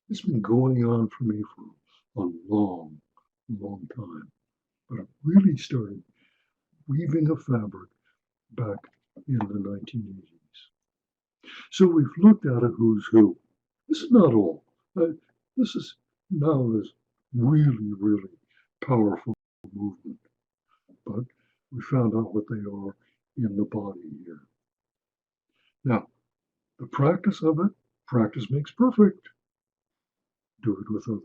It's been going on for me for a long, long time. But it really started weaving a fabric back in the 1980s. So we've looked at a who's who. This is not all. This is now this really, really powerful movement. But we found out what they are in the body here. Now, the practice of it, practice makes perfect. Do it with others.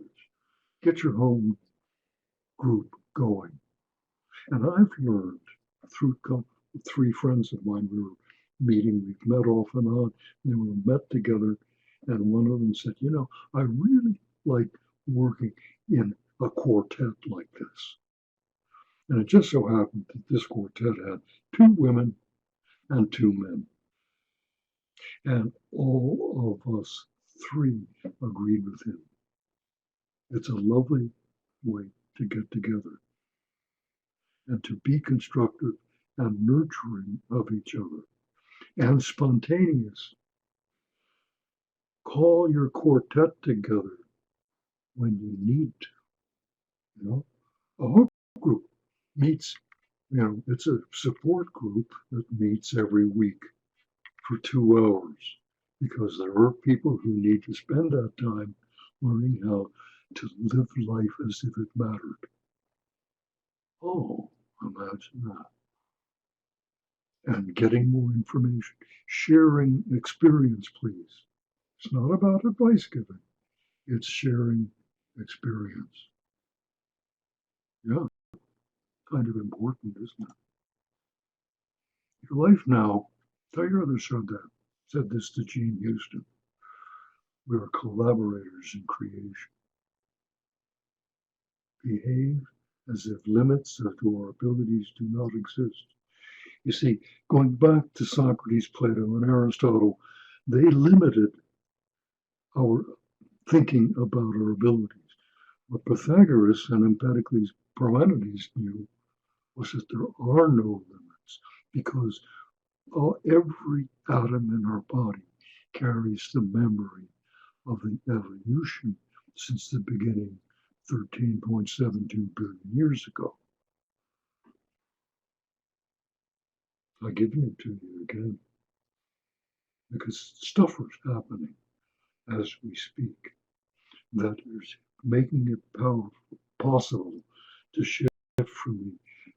Get your home group going. And I've learned through three friends of mine, we were meeting, we've met off and on, and we met together, and one of them said, I really like working in a quartet like this. And it just so happened that this quartet had 2 women and 2 men. And all of us 3 agreed with him. It's a lovely way to get together and to be constructive and nurturing of each other and spontaneous. Call your quartet together when you need to. A hope group meets, it's a support group that meets every week for 2 hours because there are people who need to spend that time learning how to live life as if it mattered. Oh, imagine that. And getting more information, sharing experience, please. It's not about advice giving, it's sharing experience. Yeah, kind of important, isn't it? Your life now, tell your other said this to Gene Houston. We are collaborators in creation. Behave as if limits to our abilities do not exist. You see, going back to Socrates, Plato, and Aristotle, they limited our thinking about our abilities. What Pythagoras and Empedocles, Parmenides knew was that there are no limits because every atom in our body carries the memory of the evolution since the beginning 13.72 billion years ago. I'm giving it to you again because stuff is happening as we speak that is making it possible to shift from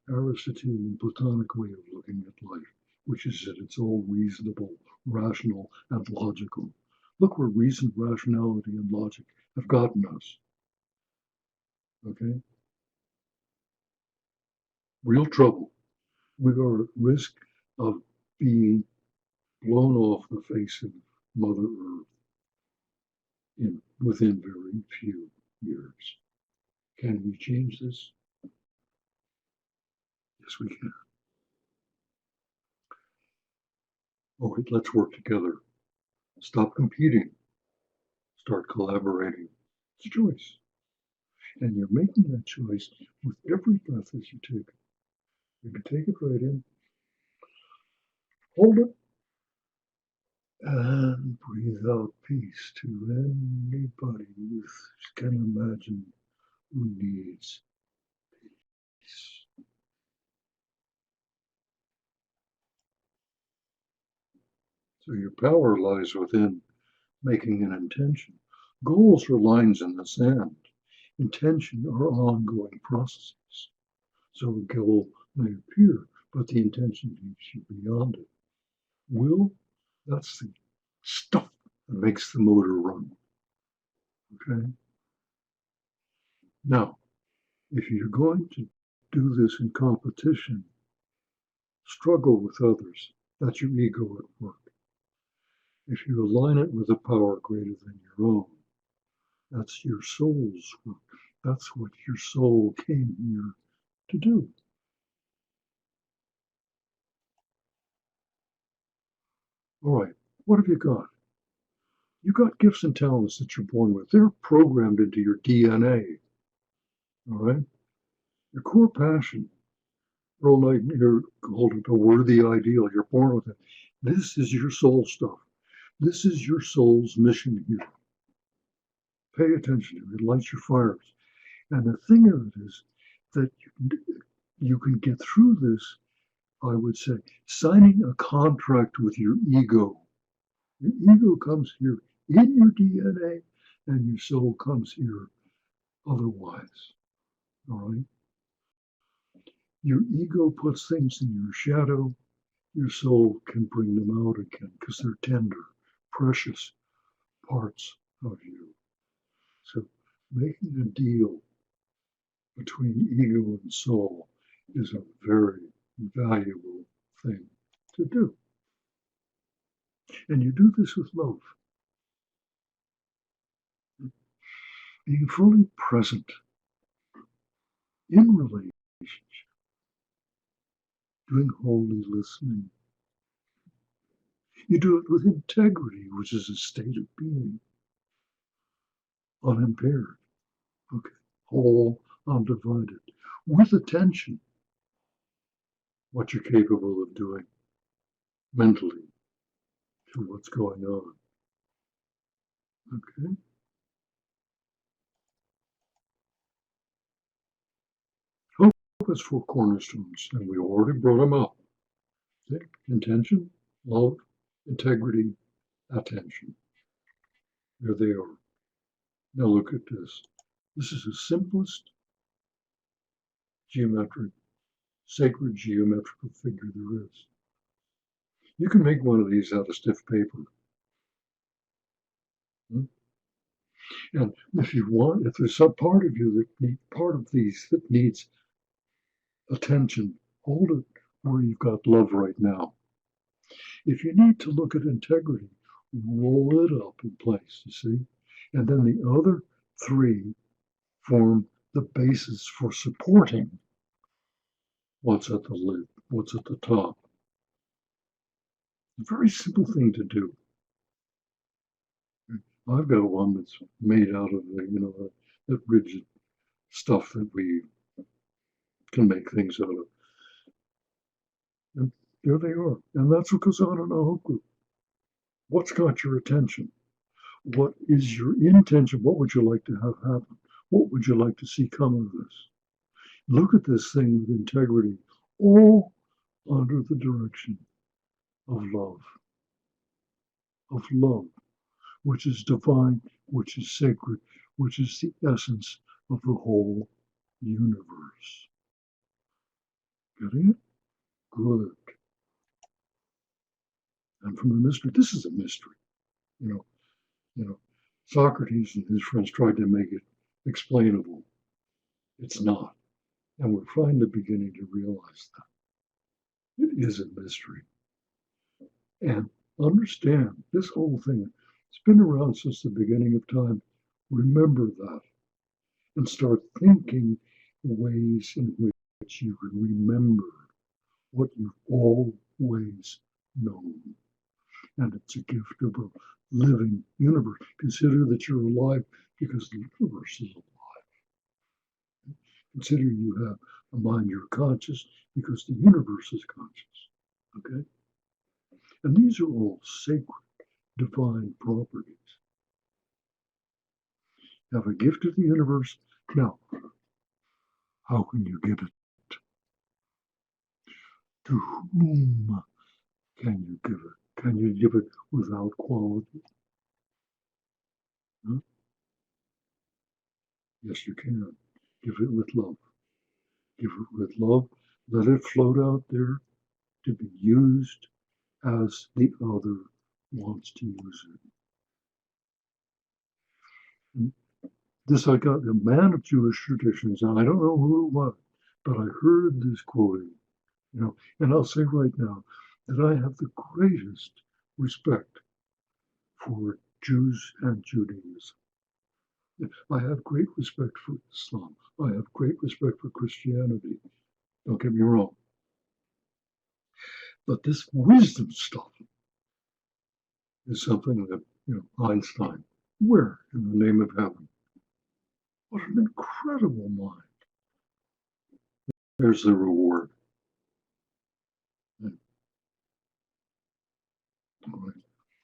the Aristotelian Platonic way of looking at life, which is that it's all reasonable, rational, and logical, Look where reason, rationality, and logic have gotten us. Okay? Real trouble. We are at risk of being blown off the face of Mother Earth within very few years. Can we change this? Yes, we can. All right, let's work together. Stop competing. Start collaborating. It's a choice. And you're making that choice with every breath as you take it. You can take it right in, hold it, and breathe out peace to anybody you can imagine who needs peace. So your power lies within making an intention. Goals are lines in the sand. Intention are ongoing processes. So a goal may appear, but the intention takes you beyond it. Will, that's the stuff that makes the motor run. Okay? Now, if you're going to do this in competition, struggle with others. That's your ego at work. If you align it with a power greater than your own, that's your soul's work. That's what your soul came here to do. All right, what have you got? You got gifts and talents that you're born with. They're programmed into your DNA. All right? Your core passion, Earl Nightingale called it a worthy ideal. You're born with it. This is your soul stuff. This is your soul's mission here. Pay attention to it. It lights your fires. And the thing of it is that you can get through this, I would say, signing a contract with your ego. Your ego comes here in your DNA, and your soul comes here otherwise. All right? Your ego puts things in your shadow. Your soul can bring them out again because they're tender, precious parts of you. So making a deal between ego and soul is a very valuable thing to do. And you do this with love, being fully present in relationship, doing holy listening. You do it with integrity, which is a state of being, unimpaired, okay, whole, undivided, with attention, what you're capable of doing mentally to what's going on. Okay? Hope has four cornerstones, and we already brought them up. Okay? Intention, love, integrity, attention. There they are. Now look at this. This is the simplest geometric, sacred geometrical figure there is. You can make one of these out of stiff paper. And if you want, if there's some part of you part of these that needs attention, hold it where you've got love right now. If you need to look at integrity, roll it up in place, you see? And then the other three form the basis for supporting what's at the lid, what's at the top. A very simple thing to do. I've got one that's made out of that rigid stuff that we can make things out of. And there they are. And that's what goes on in a hope group. What's got your attention? What is your intention? What would you like to have happen? What would you like to see come of this? Look at this thing with integrity, all under the direction of love, which is divine, which is sacred, which is the essence of the whole universe. Getting it? Good. And from the mystery, this is a mystery. You know, You know, Socrates and his friends tried to make it explainable. It's not. And we're finally beginning to realize that. It is a mystery. And understand this whole thing, it's been around since the beginning of time. Remember that and start thinking ways in which you remember what you've always known. And it's a gift of a living universe. Consider that you're alive because the universe is alive. Consider you have a mind you're conscious because the universe is conscious. Okay? And these are all sacred, divine properties. You have a gift of the universe. Now, how can you give it? To whom can you give it? Can you give it without quality? Huh? Yes, you can. Give it with love. Give it with love. Let it float out there to be used as the other wants to use it. And this I got a man of Jewish traditions, and I don't know who it was, but I heard this quoting, and I'll say right now that I have the greatest respect for Jews and Judaism. I have great respect for Islam. I have great respect for Christianity. Don't get me wrong. But this wisdom stuff is something that, Einstein, where in the name of heaven? What an incredible mind. There's the reward.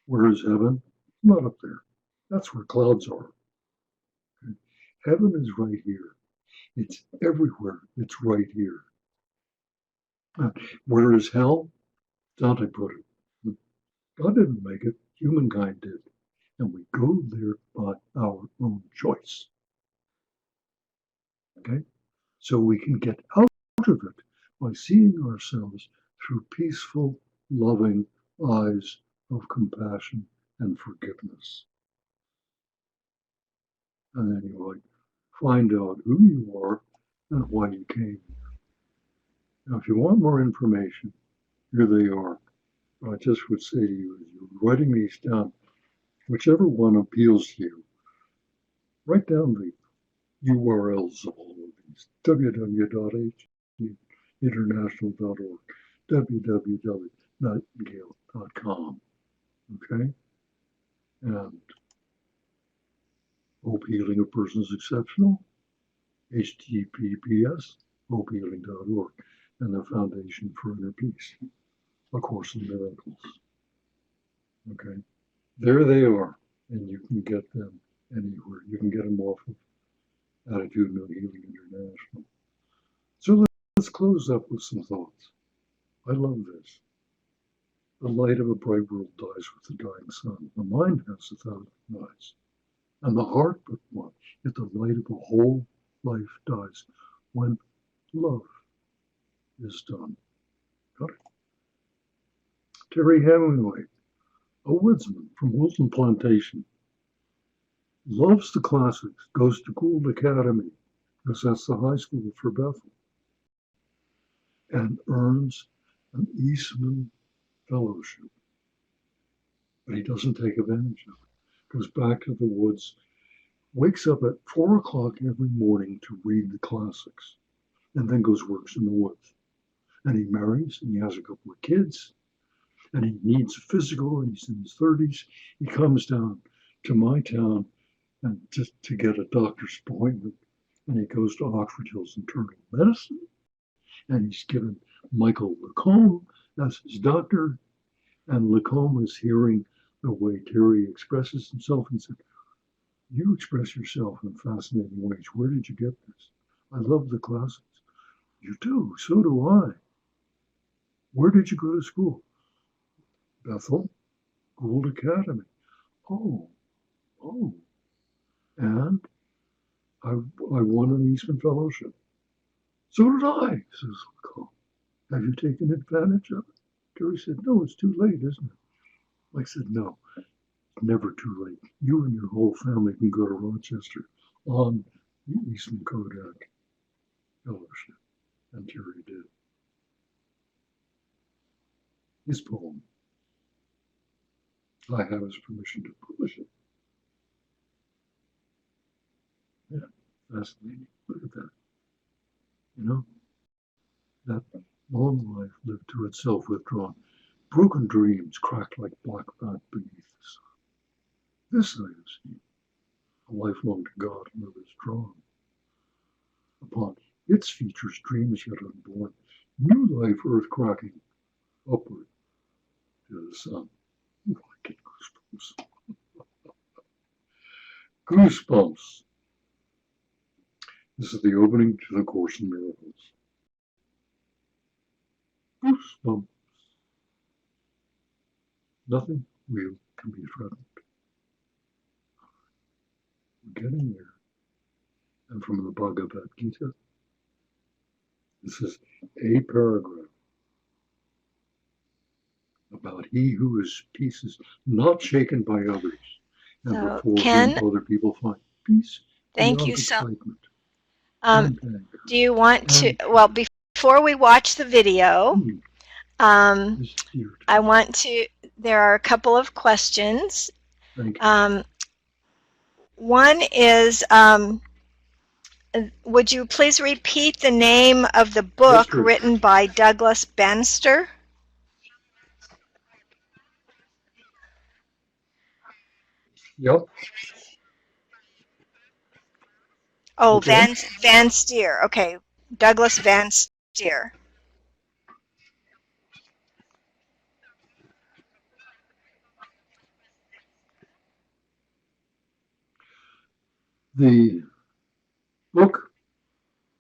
Where is heaven? Not up there. That's where clouds are. Okay? Heaven is right here. It's everywhere. It's right here. Where is hell? Dante put it. God didn't make it. Humankind did. And we go there by our own choice. Okay? So we can get out of it by seeing ourselves through peaceful, loving eyes of compassion and forgiveness. And then you might find out who you are and why you came here. Now, if you want more information, here they are. I just would say to you, as you're writing these down, whichever one appeals to you, write down the URLs of all of these: www.international.org, www.nightingale.com. Okay? And Hope Healing a Person is Exceptional, https hopehealing.org, and the Foundation for Inner Peace, A Course in Miracles. Okay? There they are, and you can get them anywhere. You can get them off of Attitudinal Healing International. So let's close up with some thoughts. I love this. The light of a bright world dies with the dying sun. The mind has 1,000 eyes, and the heart but one. Yet the light of a whole life dies when love is done. Got it? Terry Hemingway, a woodsman from Wilton Plantation, loves the classics, goes to Gould Academy, because that's the high school for Bethel, and earns an Eastman Fellowship. But he doesn't take advantage of it. Goes back to the woods, wakes up at 4 o'clock every morning to read the classics, and then goes works in the woods. And he marries, and he has a couple of kids, and he needs a physical, and he's in his 30s. He comes down to my town and just to get a doctor's appointment, and he goes to Oxford Hills Internal Medicine, and he's given Michael Lacombe as his doctor, and Lacombe is hearing the way Terry expresses himself and said, "You express yourself in fascinating ways. Where did you get this? I love the classics." "You do, so do I." "Where did you go to school?" "Bethel, Gould Academy." "Oh, oh. And I won an Eastman Fellowship." "So did I," says Lacombe. "Have you taken advantage of it?" Terry said, "No, it's too late, isn't it?" I said, "No, never too late. You and your whole family can go to Rochester on the Eastman Kodak Fellowship. And Jerry did. His poem. I have his permission to publish it. Yeah, fascinating. Look at that. You know, that long life lived to itself withdrawn. Broken dreams cracked like black bat beneath the sun. This I have seen. A lifelong to God and others drawn. Upon its features dreams yet unborn. New life earth cracking upward to the sun. Ooh, I get goosebumps. Goosebumps. This is the opening to the Course in Miracles. Goosebumps. Nothing real can be threatened. We're getting there. And from the Bhagavad Gita, this is a paragraph about he who is peace is not shaken by others, and So, before Ken, whom other people find peace thank beyond you so excitement um, and anger. do you want to, And well, before we watch the video, is dear to I me. want to, there are a couple of questions. Thank you. One is, would you please repeat the name of the book History. written by Douglas Bannister? Yep. Oh, Okay. Van Steer. Okay, Douglas Van Steer. The book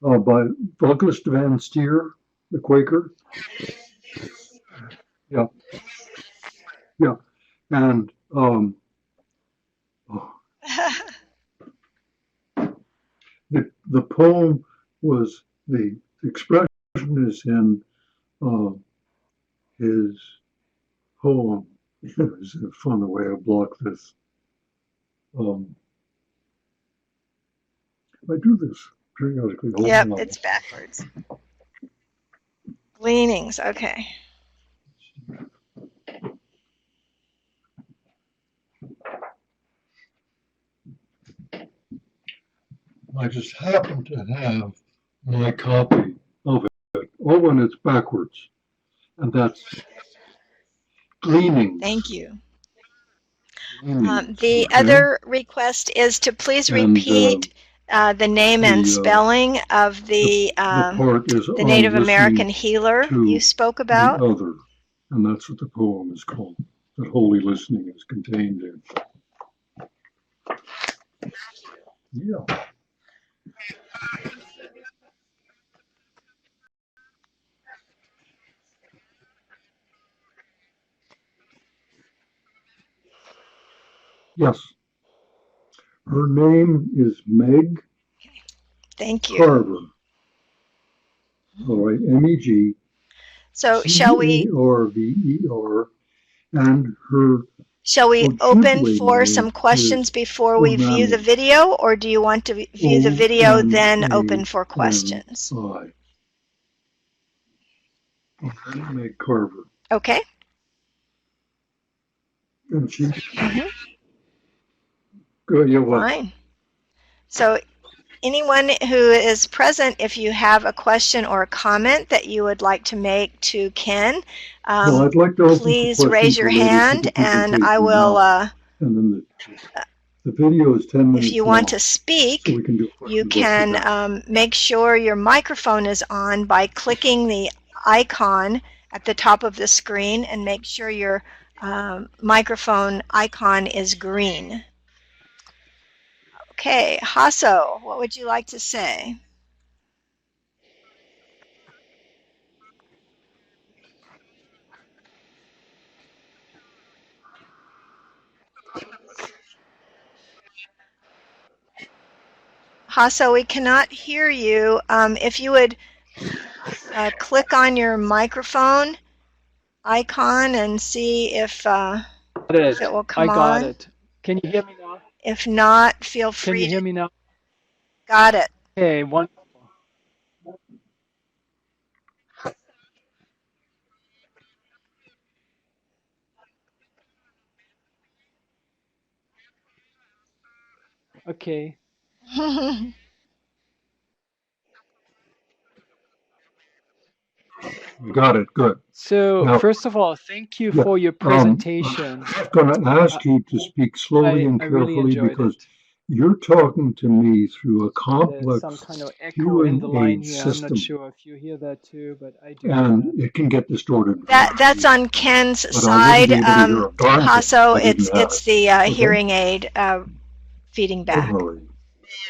by Douglas Van Steer, the Quaker. Yeah. Yeah. And oh, the poem was, the expression is in his poem. It's fun the way I block this. I do this periodically. Hold Yep, on. it's backwards. Gleanings, okay. I just happen to have my copy of it. Oh, when it's backwards. And that's Gleanings. Thank you. Gleanings, The okay? other request is to please And repeat the name and spelling of the part is the on Native listening American healer you to spoke the about. other. And that's what the poem is called, that holy listening is contained in. Yeah. Yes. Her name is Meg Thank you. Carver. All right, MEG So shall we CARVER, and her open Ojibwe for name some questions is before we view the Onami. video, or do you want to view the video then open for ONAMI. questions? Meg Carver. Okay. And she, Mm-hmm. go, yeah, what? Fine. So anyone who is present, if you have a question or a comment that you would like to make to Ken, Well, I'd like to open please raise your hand and I will, and then the video is 10 minutes if you long, want to speak, so we can do you questions after that. can make sure your microphone is on by clicking the icon at the top of the screen and make sure your microphone icon is green. Okay, Hasso, what would you like to say? Hasso, we cannot hear you. If you would click on your microphone icon and see if if it. it will I come got on. it. Can you hear me now? If not, feel Can you free hear to. me now? Got it. Okay, wonderful. Okay. Got it. Good. So, Now, first of all, thank you yeah, for your presentation. I'm going to ask I, you to speak slowly and I really carefully enjoyed because it. you're talking to me through a There's some complex kind of echo in hearing the line aid here. I'm not system, sure if you hear that too, but I do hear and that. it can get distorted very That's easily. on Ken's But I wouldn't side. be able to hear a darn thing if Hasso, I didn't have it's it. the Okay? hearing aid feeding Don't back. worry.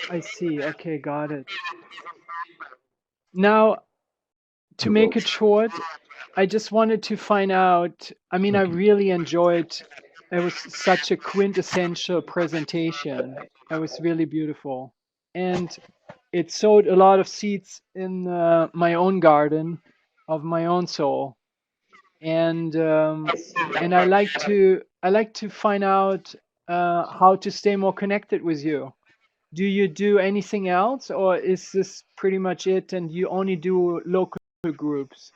I see. Okay, got it. Now, to You're make welcome. it short, I just wanted to find out. I mean, I Thank you. really enjoyed. It was such a quintessential presentation. It was really beautiful, and it sowed a lot of seeds in my own garden of my own soul. And I like to find out how to stay more connected with you. Do you do anything else, or is this pretty much it? And you only do local groups?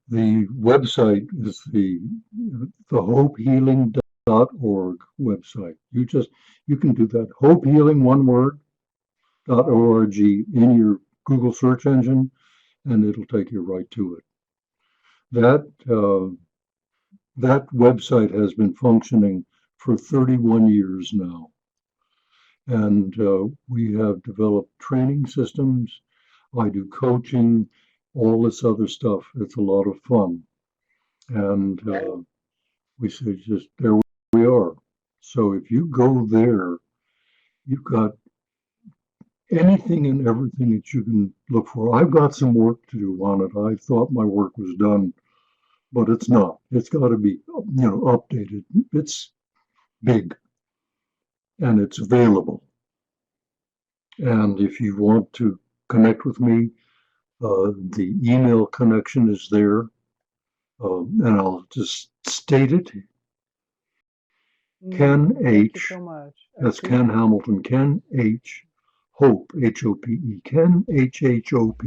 The website is the hopehealing.org website. You can do that. Hopehealing, one word, .org in your Google search engine, and it'll take you right to it. That that website has been functioning for 31 years now, and we have developed training systems. I do coaching, all this other stuff. It's a lot of fun, and we say just there we are. So if you go there, you've got anything and everything that you can look for. I've got some work to do on it. I thought my work was done, but it's not. It's got to be, updated. It's big and it's available. And if you want to connect with me, the email connection is there. And I'll just state it. Ken Thank you H. so much. I That's Ken appreciate it. Hamilton. Ken H. Hope, Hope. Ken Hope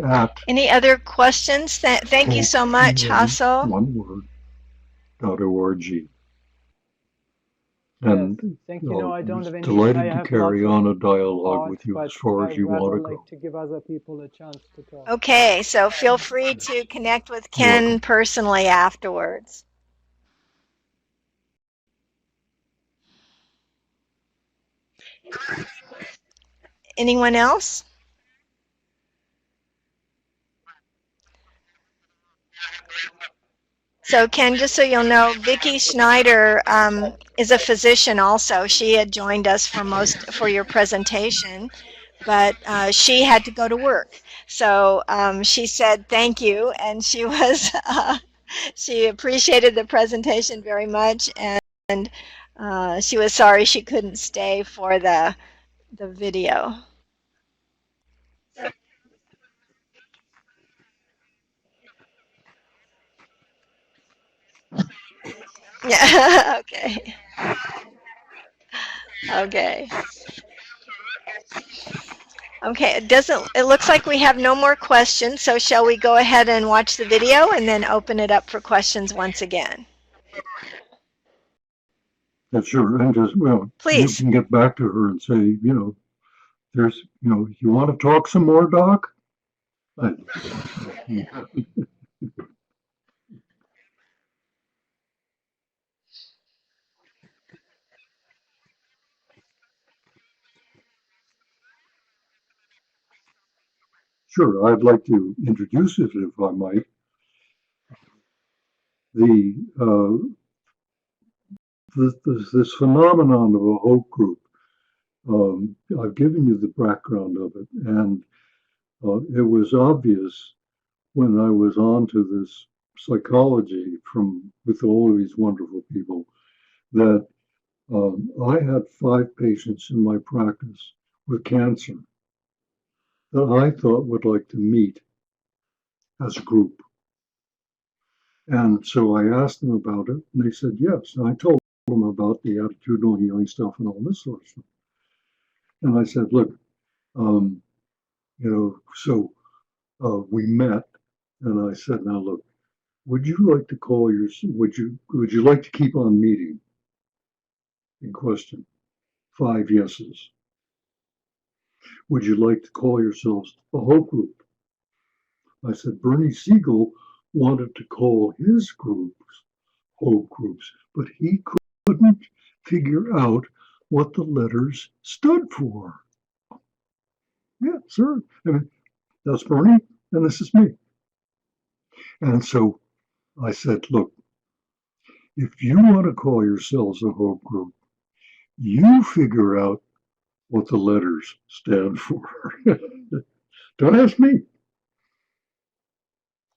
at Any other questions? Thank you so much, hopehealing, Hasso. one word, .org. Yes, And thank you. No, I'll I be don't have any. I delighted to have lots carry of on a dialogue thoughts, with you as but far I as you want rather to like go. to give other people a chance to talk. Okay, so feel free to connect with You're Ken welcome. personally afterwards. Anyone else? So Ken, just so you'll know, Vicki Schneider is a physician also. She had joined us for your presentation, but she had to go to work. So she said thank you, and she was she appreciated the presentation very much, and she was sorry she couldn't stay for the video. Yeah. Okay. Okay. Okay. It looks like we have no more questions, so shall we go ahead and watch the video and then open it up for questions once again? And sure, and just, you Please. can get back to her and say, you want to talk some more, Doc? I, sure, I'd like to introduce it if I might. The this phenomenon of a hope group I've given you the background of it, and it was obvious when I was on to this psychology from with all of these wonderful people that I had 5 patients in my practice with cancer that I thought would like to meet as a group. And so I asked them about it, and they said yes. And I told them about the attitudinal healing stuff and all this sort of stuff. And I said, look, um, so we met, and I said, now look, would you like to call your, would you like to keep on meeting? In question, 5 yeses. Would you like to call yourselves a Hope Group? I said, Bernie Siegel wanted to call his groups Hope Groups, but he couldn't figure out what the letters stood for. Yeah, sir. I mean, that's Bernie, and this is me. And so I said, look, if you want to call yourselves a Hope Group, you figure out what the letters stand for. Don't ask me.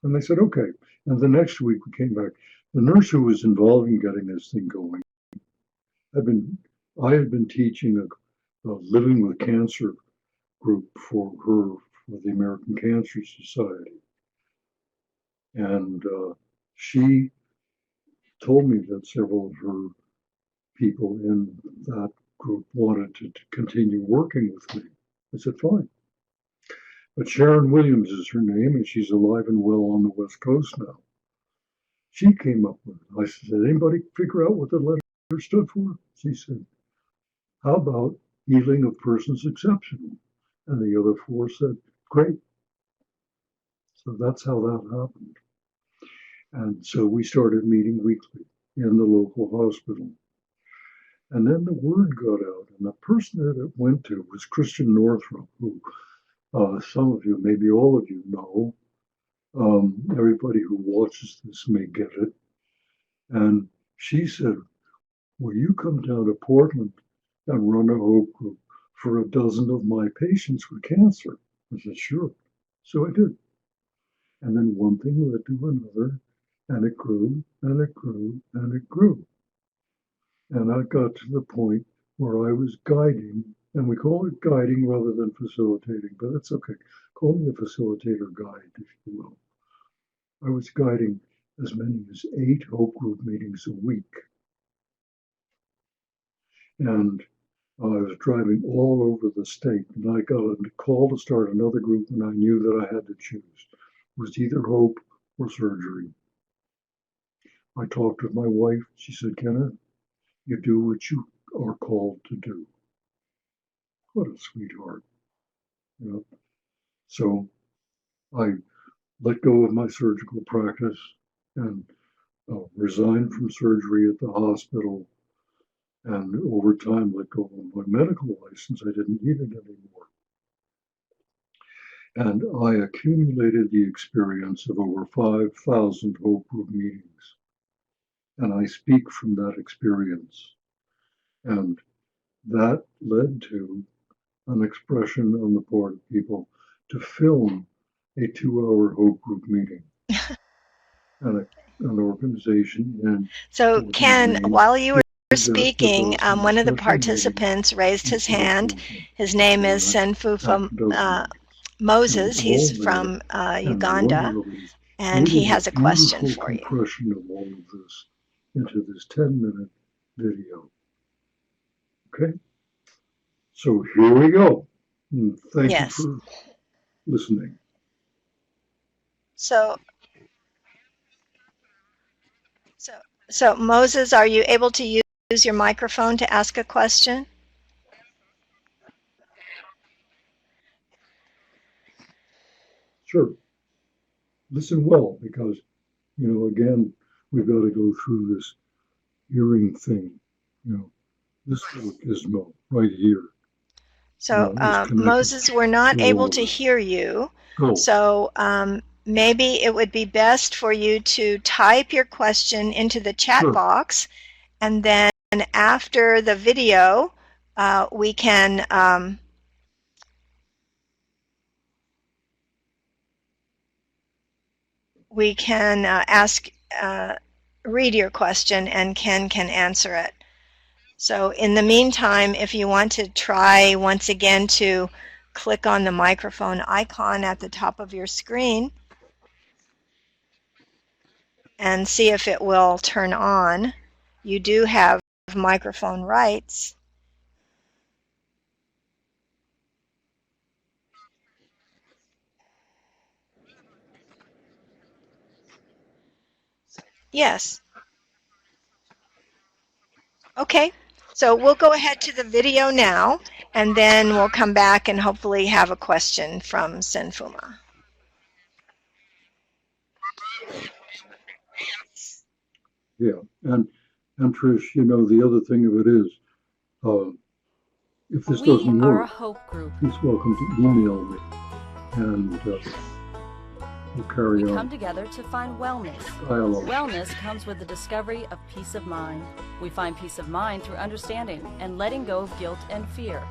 And they said, okay. And the next week we came back. The nurse who was involved in getting this thing going I had been teaching a living with cancer group for the American Cancer Society. And she told me that several of her people in that group wanted to continue working with me. I said, fine. But Sharon Williams is her name, and she's alive and well on the West Coast now. She came up with it. I said, anybody figure out what the letter stood for? She said, how about healing of persons exceptional? And the other 4 said, great. So that's how that happened. And so we started meeting weekly in the local hospital. And then the word got out, and the person that it went to was Christian Northrup, who some of you, maybe all of you know. Everybody who watches this may get it. And she said, will you come down to Portland and run a Hope Group for a dozen of my patients with cancer? I said, sure. So I did. And then one thing led to another, and it grew, and it grew, and it grew. And I got to the point where I was guiding, and we call it guiding rather than facilitating, but that's okay. Call me a facilitator guide, if you will. I was guiding as many as 8 Hope Group meetings a week. And I was driving all over the state, and I got a call to start another group, and I knew that I had to choose. It was either hope or surgery. I talked with my wife. She said, Kenneth, you do what you are called to do. What a sweetheart. You know? So I let go of my surgical practice and resigned from surgery at the hospital, and over time let go of my medical license. I didn't need it anymore. And I accumulated the experience of over 5,000 Hope Group meetings. And I speak from that experience. And that led to an expression on the part of people to film a 2-hour Hope Group meeting. And an organization. And so Ken, while you were speaking, one of the participants raised his hand. His name is Senfufa Moses. He's from Uganda, and he has a question for you. Compression of all of this into this 10-minute video. Okay, so here we go. And thank you for listening. So Moses, are you able to use your microphone to ask a question? Sure. Listen well, because, again, we've got to go through this hearing thing. This little gizmo right here. So Moses, we're not able to hear you. So maybe it would be best for you to type your question into the chat box, and then after the video, we can read your question, and Ken can answer it. So in the meantime, if you want to try once again to click on the microphone icon at the top of your screen and see if it will turn on. You do have microphone rights. Yes. Okay. So we'll go ahead to the video now, and then we'll come back and hopefully have a question from Senfuma. Yeah, and Trish, you know, the other thing of it is, if this doesn't We are a work, hope group. please welcome to email me, and we'll carry We on. come together to find wellness. Dialogue. Wellness comes with the discovery of peace of mind. We find peace of mind through understanding and letting go of guilt and fear.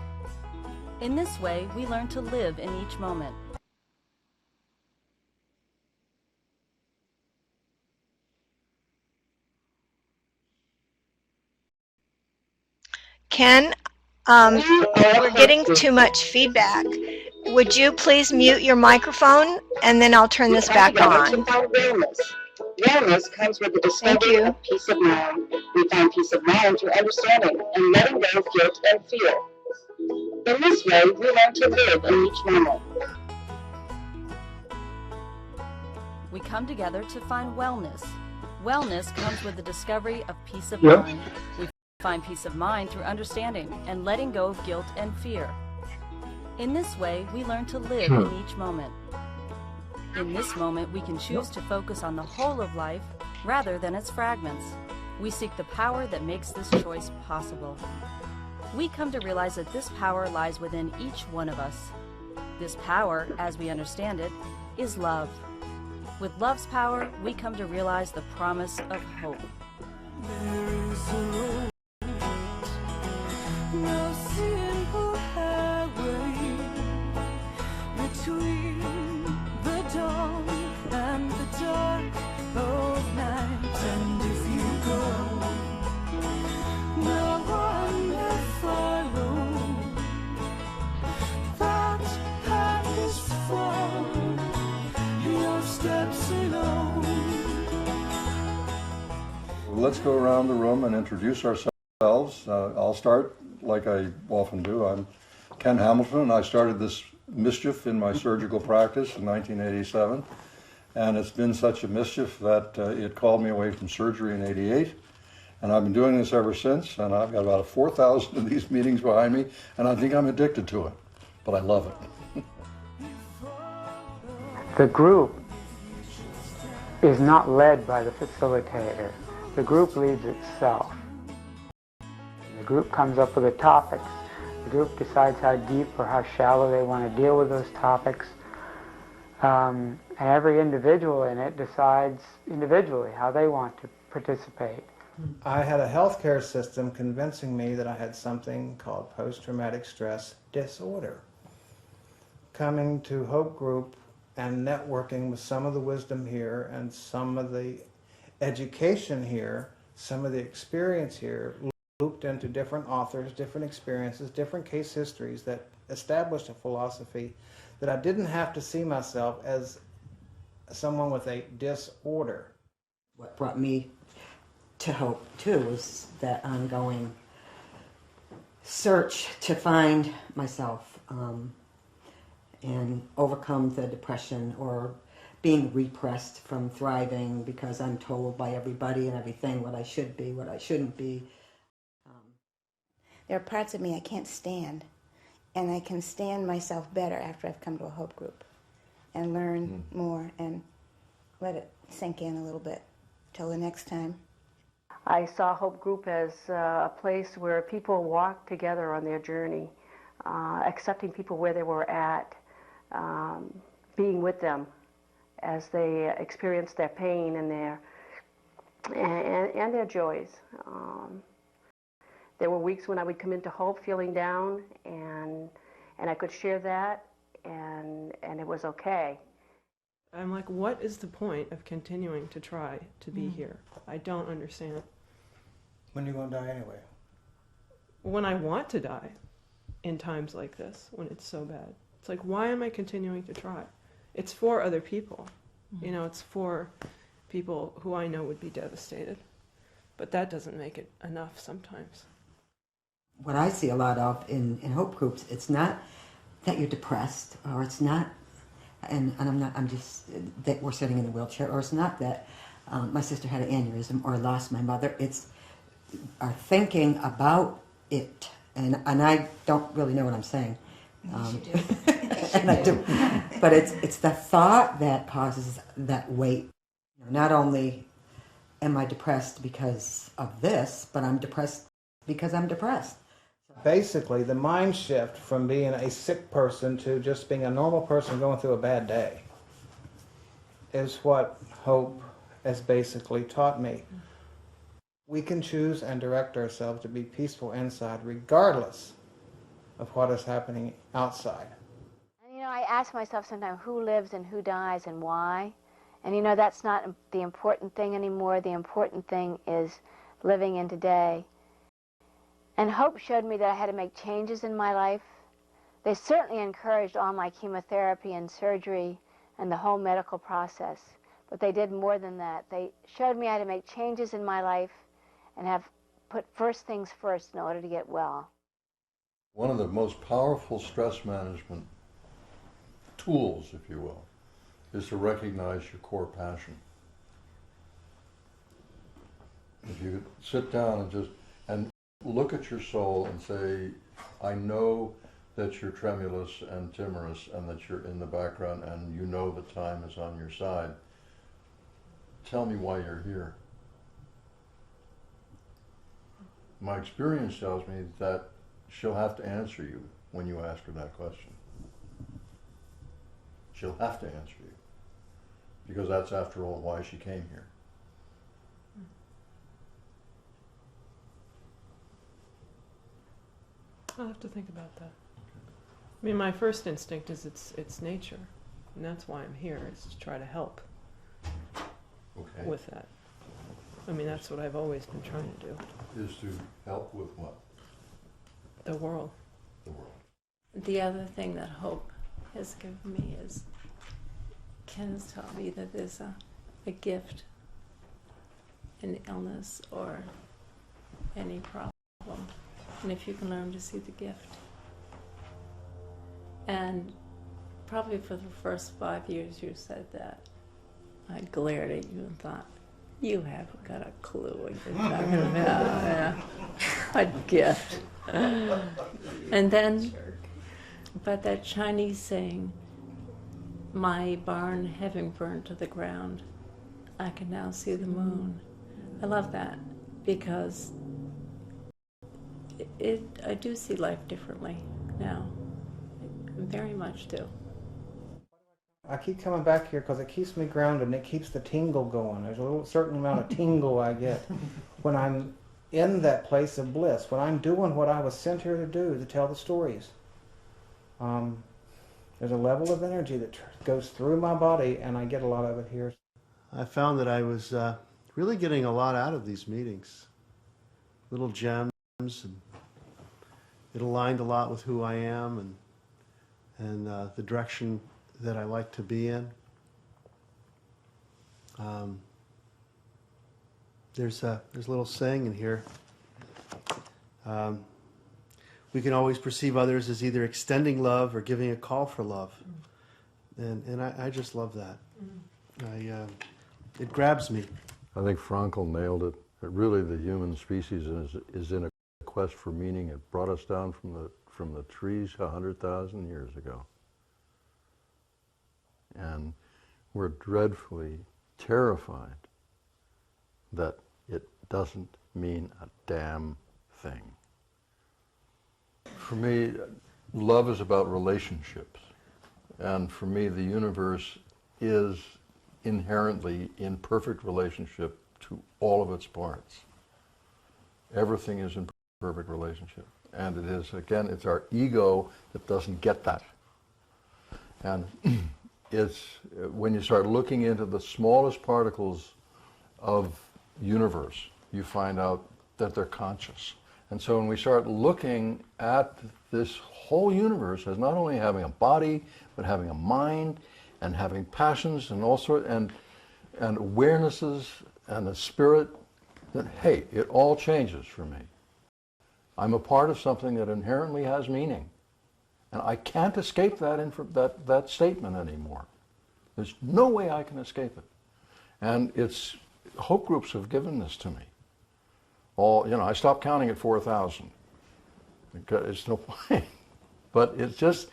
In this way, we learn to live in each moment. Ken, we're getting too much feedback. Would you please mute your microphone, and then I'll turn this back on. Wellness comes with the discovery of peace of mind. We find peace of mind through understanding and letting go of guilt and fear. In this way, we learn to live in each moment. We come together to find wellness. Wellness comes with the discovery of peace of Yep. mind. We find peace of mind through understanding and letting go of guilt and fear. In this way, we learn to live Sure. in each moment. In this moment, we can choose to focus on the whole of life rather than its fragments. We seek the power that makes this choice possible. We come to realize that this power lies within each one of us. This power, as we understand it, is love. With love's power, we come to realize the promise of hope. There is a road, no simple highway between the dawn and the dark of night. And if you go, no one will follow. That path is far, your steps alone. Let's go around the room and introduce ourselves. I'll start like I often do. I'm Ken Hamilton, and I started this mischief in my surgical practice in 1987. And it's been such a mischief that it called me away from surgery in '88. And I've been doing this ever since, and I've got about 4,000 of these meetings behind me, and I think I'm addicted to it, but I love it. The group is not led by the facilitator. The group leads itself. The group comes up with the topics. The group decides how deep or how shallow they want to deal with those topics. And every individual in it decides individually how they want to participate. I had a healthcare system convincing me that I had something called post-traumatic stress disorder. Coming to Hope Group and networking with some of the wisdom here and some of the education here, some of the experience here, looped into different authors, different experiences, different case histories that established a philosophy that I didn't have to see myself as someone with a disorder. What brought me to Hope, too, was that ongoing search to find myself and overcome the depression or being repressed from thriving because I'm told by everybody and everything what I should be, what I shouldn't be. There are parts of me I can't stand, and I can stand myself better after I've come to a Hope Group and learn more and let it sink in a little bit till the next time. I saw Hope Group as a place where people walk together on their journey, accepting people where they were at, being with them as they experience their pain and their joys. There were weeks when I would come into Hope feeling down, and I could share that, and it was okay. I'm like, what is the point of continuing to try to be here? I don't understand. When are you going to die anyway? When I want to die, in times like this, when it's so bad. It's like, why am I continuing to try? It's for other people. You know, it's for people who I know would be devastated. But that doesn't make it enough sometimes. What I see a lot of in hope groups, it's not that you're depressed, or it's not, and I'm just, that we're sitting in a wheelchair, or it's not that my sister had an aneurysm or lost my mother. It's our thinking about it. And I don't really know what I'm saying. And I do. But it's the thought that causes that weight. Not only am I depressed because of this, but I'm depressed because I'm depressed. Basically, the mind shift from being a sick person to just being a normal person going through a bad day is what hope has basically taught me. We can choose and direct ourselves to be peaceful inside regardless of what is happening outside. And I ask myself sometimes who lives and who dies and why. And that's not the important thing anymore. The important thing is living in today. And hope showed me that I had to make changes in my life. They certainly encouraged all my chemotherapy and surgery and the whole medical process. But they did more than that. They showed me how to make changes in my life and have put first things first in order to get well. One of the most powerful stress management tools, if you will, is to recognize your core passion. If you sit down and look at your soul and say, I know that you're tremulous and timorous and that you're in the background and you know that time is on your side. Tell me why you're here. My experience tells me that she'll have to answer you when you ask her that question. She'll have to answer you. Because that's, after all, why she came here. I'll have to think about that. I mean, my first instinct is it's nature. And that's why I'm here, is to try to help with that. I mean, that's what I've always been trying to do. Is to help with what? The world. The world. The other thing that hope has given me is Ken has taught me that there's a gift in illness or any problem. And if you can learn to see the gift. And probably for the first 5 years you said that, I glared at you and thought, you haven't got a clue what you're talking about. Yeah. A gift. And then, but that Chinese saying, my barn having burned to the ground, I can now see the moon. I love that because I do see life differently now. Very much do. I keep coming back here because it keeps me grounded and it keeps the tingle going. There's a certain amount of tingle I get when I'm in that place of bliss, when I'm doing what I was sent here to do, to tell the stories. There's a level of energy that goes through my body, and I get a lot of it here. I found that I was really getting a lot out of these meetings. Little gems, and it aligned a lot with who I am and the direction that I like to be in. There's a little saying in here. We can always perceive others as either extending love or giving a call for love. And I just love that. It grabs me. I think Frankl nailed it. That really the human species is in a quest for meaning. It brought us down from the trees 100,000 years ago. And we're dreadfully terrified that it doesn't mean a damn thing. For me, love is about relationships. And for me, the universe is inherently in perfect relationship to all of its parts. Everything is in perfect relationship. And it is, again, it's our ego that doesn't get that. And it's when you start looking into the smallest particles of universe, you find out that they're conscious. And so when we start looking at this whole universe as not only having a body, but having a mind and having passions and all sorts and awarenesses and a spirit, then hey, it all changes for me. I'm a part of something that inherently has meaning. And I can't escape that statement anymore. There's no way I can escape it. And it's hope groups have given this to me. I stopped counting at 4,000. It's no point. But it's just,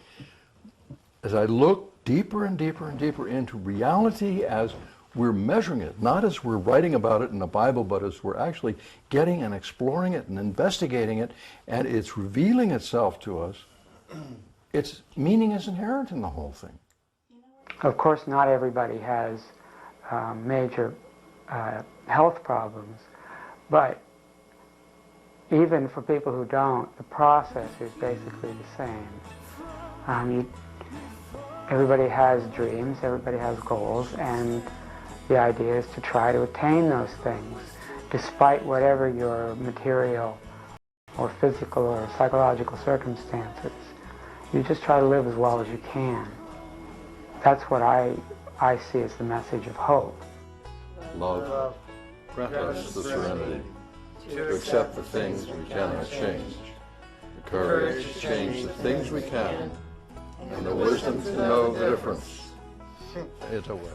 as I look deeper and deeper and deeper into reality as we're measuring it, not as we're writing about it in the Bible, but as we're actually getting and exploring it and investigating it, and it's revealing itself to us, its meaning is inherent in the whole thing. Of course, not everybody has major health problems, but even for people who don't, the process is basically the same. Everybody has dreams, everybody has goals, and the idea is to try to attain those things, despite whatever your material or physical or psychological circumstances. You just try to live as well as you can. That's what I see as the message of hope. Love, grant us the serenity to accept the things we cannot change, the courage to change the things we can, and the wisdom to know the difference. It's a way.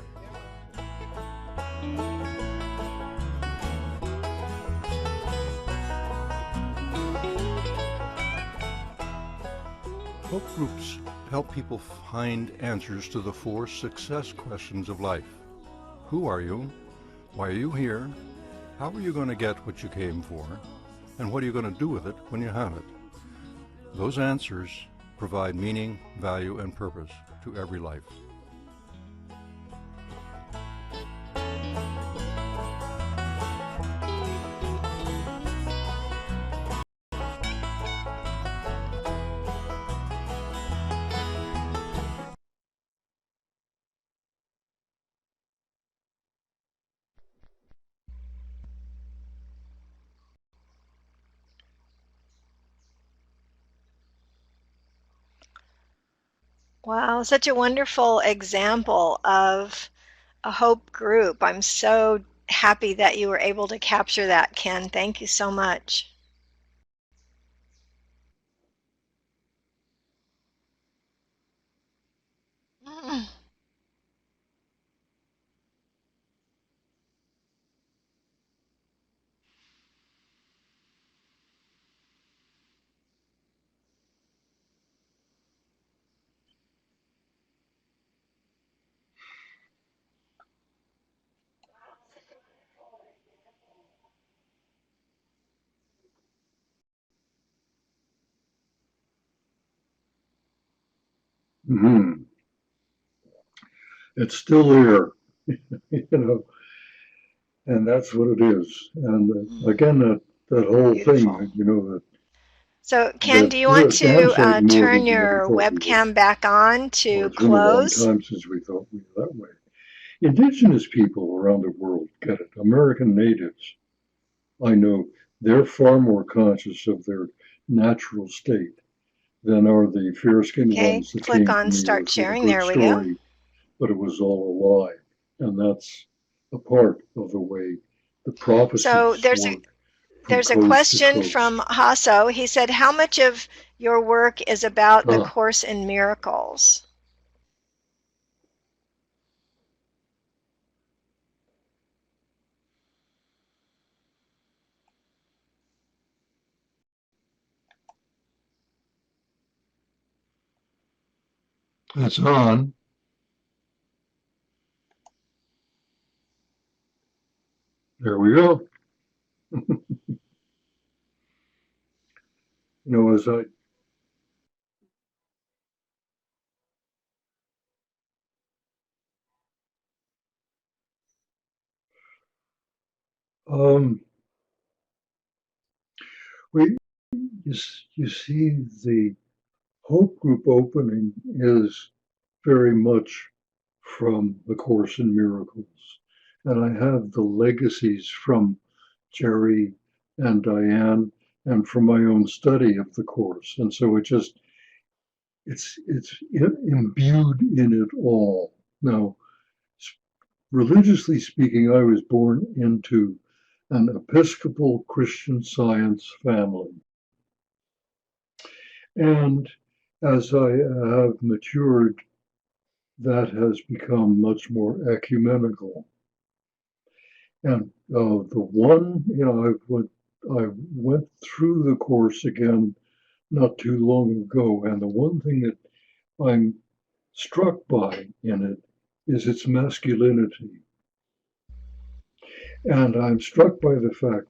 Hope groups help people find answers to the 4 success questions of life. Who are you? Why are you here? How are you going to get what you came for? And what are you going to do with it when you have it? Those answers provide meaning, value, and purpose to every life. Wow, such a wonderful example of a hope group. I'm so happy that you were able to capture that, Ken. Thank you so much. Mm. Mm-hmm. It's still there, and that's what it is. And again, that whole Beautiful. thing, that So, Ken, do you want we're a damn to sight more turn than we ever your thought we were. webcam back on Well, to it's been a long close? time since we thought we were that way. Indigenous people around the world get it. American natives, I know, they're far more conscious of their natural state than are the fair-skinned Okay, ones that click came to on me start with a sharing. good There we go. story, but it was all a lie. And that's a part of the way the So prophecies work from there's a coast to question coast. from Hasso. He said, how much of your work is about the Ah, Course in Miracles? it's on. There we go. As I um, we you see, the Hope Group opening is very much from the Course in Miracles. And I have the legacies from Jerry and Diane and from my own study of the Course. And so it's imbued in it all. Now, religiously speaking, I was born into an Episcopal Christian Science family. And as I have matured, that has become much more ecumenical. And I went through the course again not too long ago, and the one thing that I'm struck by in it is its masculinity. And I'm struck by the fact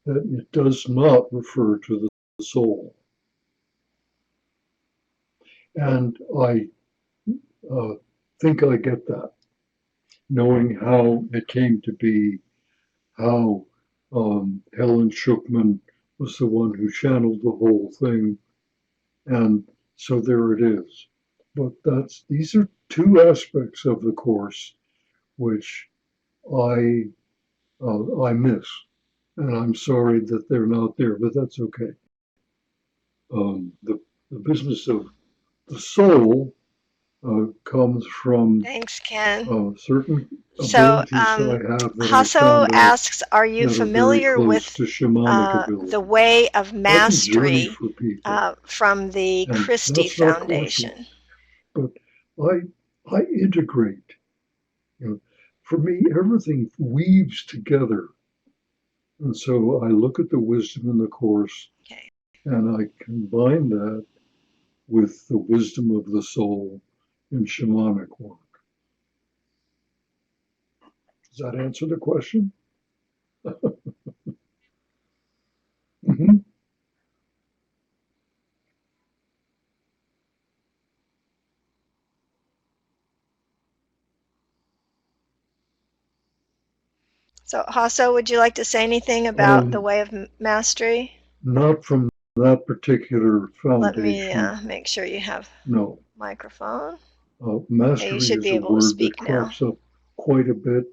that it does not refer to the soul. And I think I get that, knowing how it came to be, how Helen Schuckman was the one who channeled the whole thing. And so there it is. But these are two aspects of the course which I miss, and I'm sorry that they're not there, but that's okay. The business of the soul comes from Thanks, Ken. certain So, abilities I have that I Hasso found out asks, are you that are very familiar close with to shamanic ability. the Way of That's a journey Mastery for people, from the and Christie that's not course Foundation? work. But I integrate. You know, for me, everything weaves together. And so I look at the wisdom in the course and I combine that with the wisdom of the soul in shamanic work. Does that answer the question? Mm-hmm. So, Hasso, would you like to say anything about the Way of Mastery? Not from that particular Let me foundation. make sure you have No. microphone. Mastery You should is be a able to word that speak now. crops up quite a bit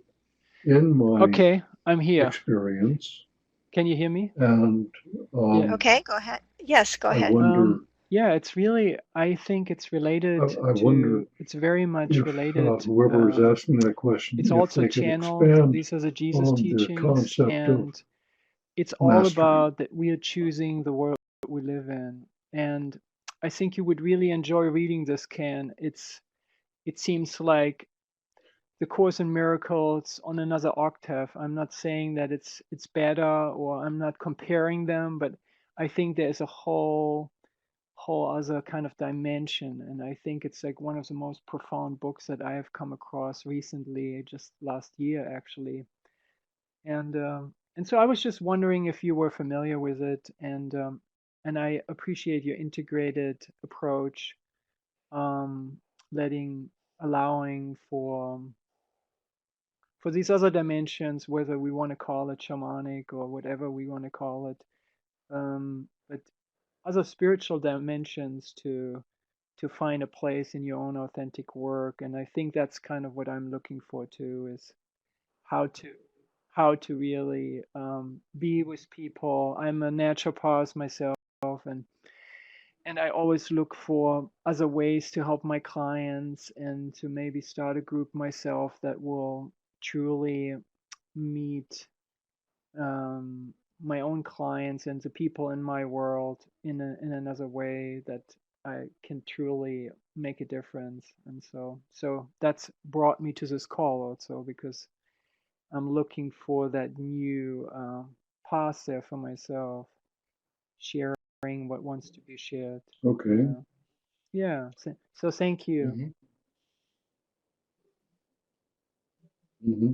in my Okay, I'm here. experience. Can you hear me? And Yeah. Okay, go ahead. Yes, go I ahead. wonder, Yeah, it's really, I think it's related I wonder it's very much if related. whoever is asking that question, It's if also they could channeled. expand These are the Jesus on the teachings, concept of and it's all mastery. about that we are choosing the world that we live in. And I think you would really enjoy reading this, Ken. It seems like the Course in Miracles on another octave. I'm not saying that it's better, or I'm not comparing them, but I think there's a whole other kind of dimension, and I think it's like one of the most profound books that I have come across recently, just last year actually. And so I was just wondering if you were familiar with it, and I appreciate your integrated approach, um, letting allowing for these other dimensions, whether we want to call it shamanic or whatever we want to call it, but other spiritual dimensions to find a place in your own authentic work. And I think that's kind of what I'm looking for too, is how to really be with people. I'm a naturopath myself, and I always look for other ways to help my clients and to maybe start a group myself that will truly meet my own clients and the people in my world in another way that I can truly make a difference. And so that's brought me to this call also, because I'm looking for that new path there for myself, sharing what wants to be shared. Okay. Yeah. So thank you. Mm-hmm. Mm-hmm.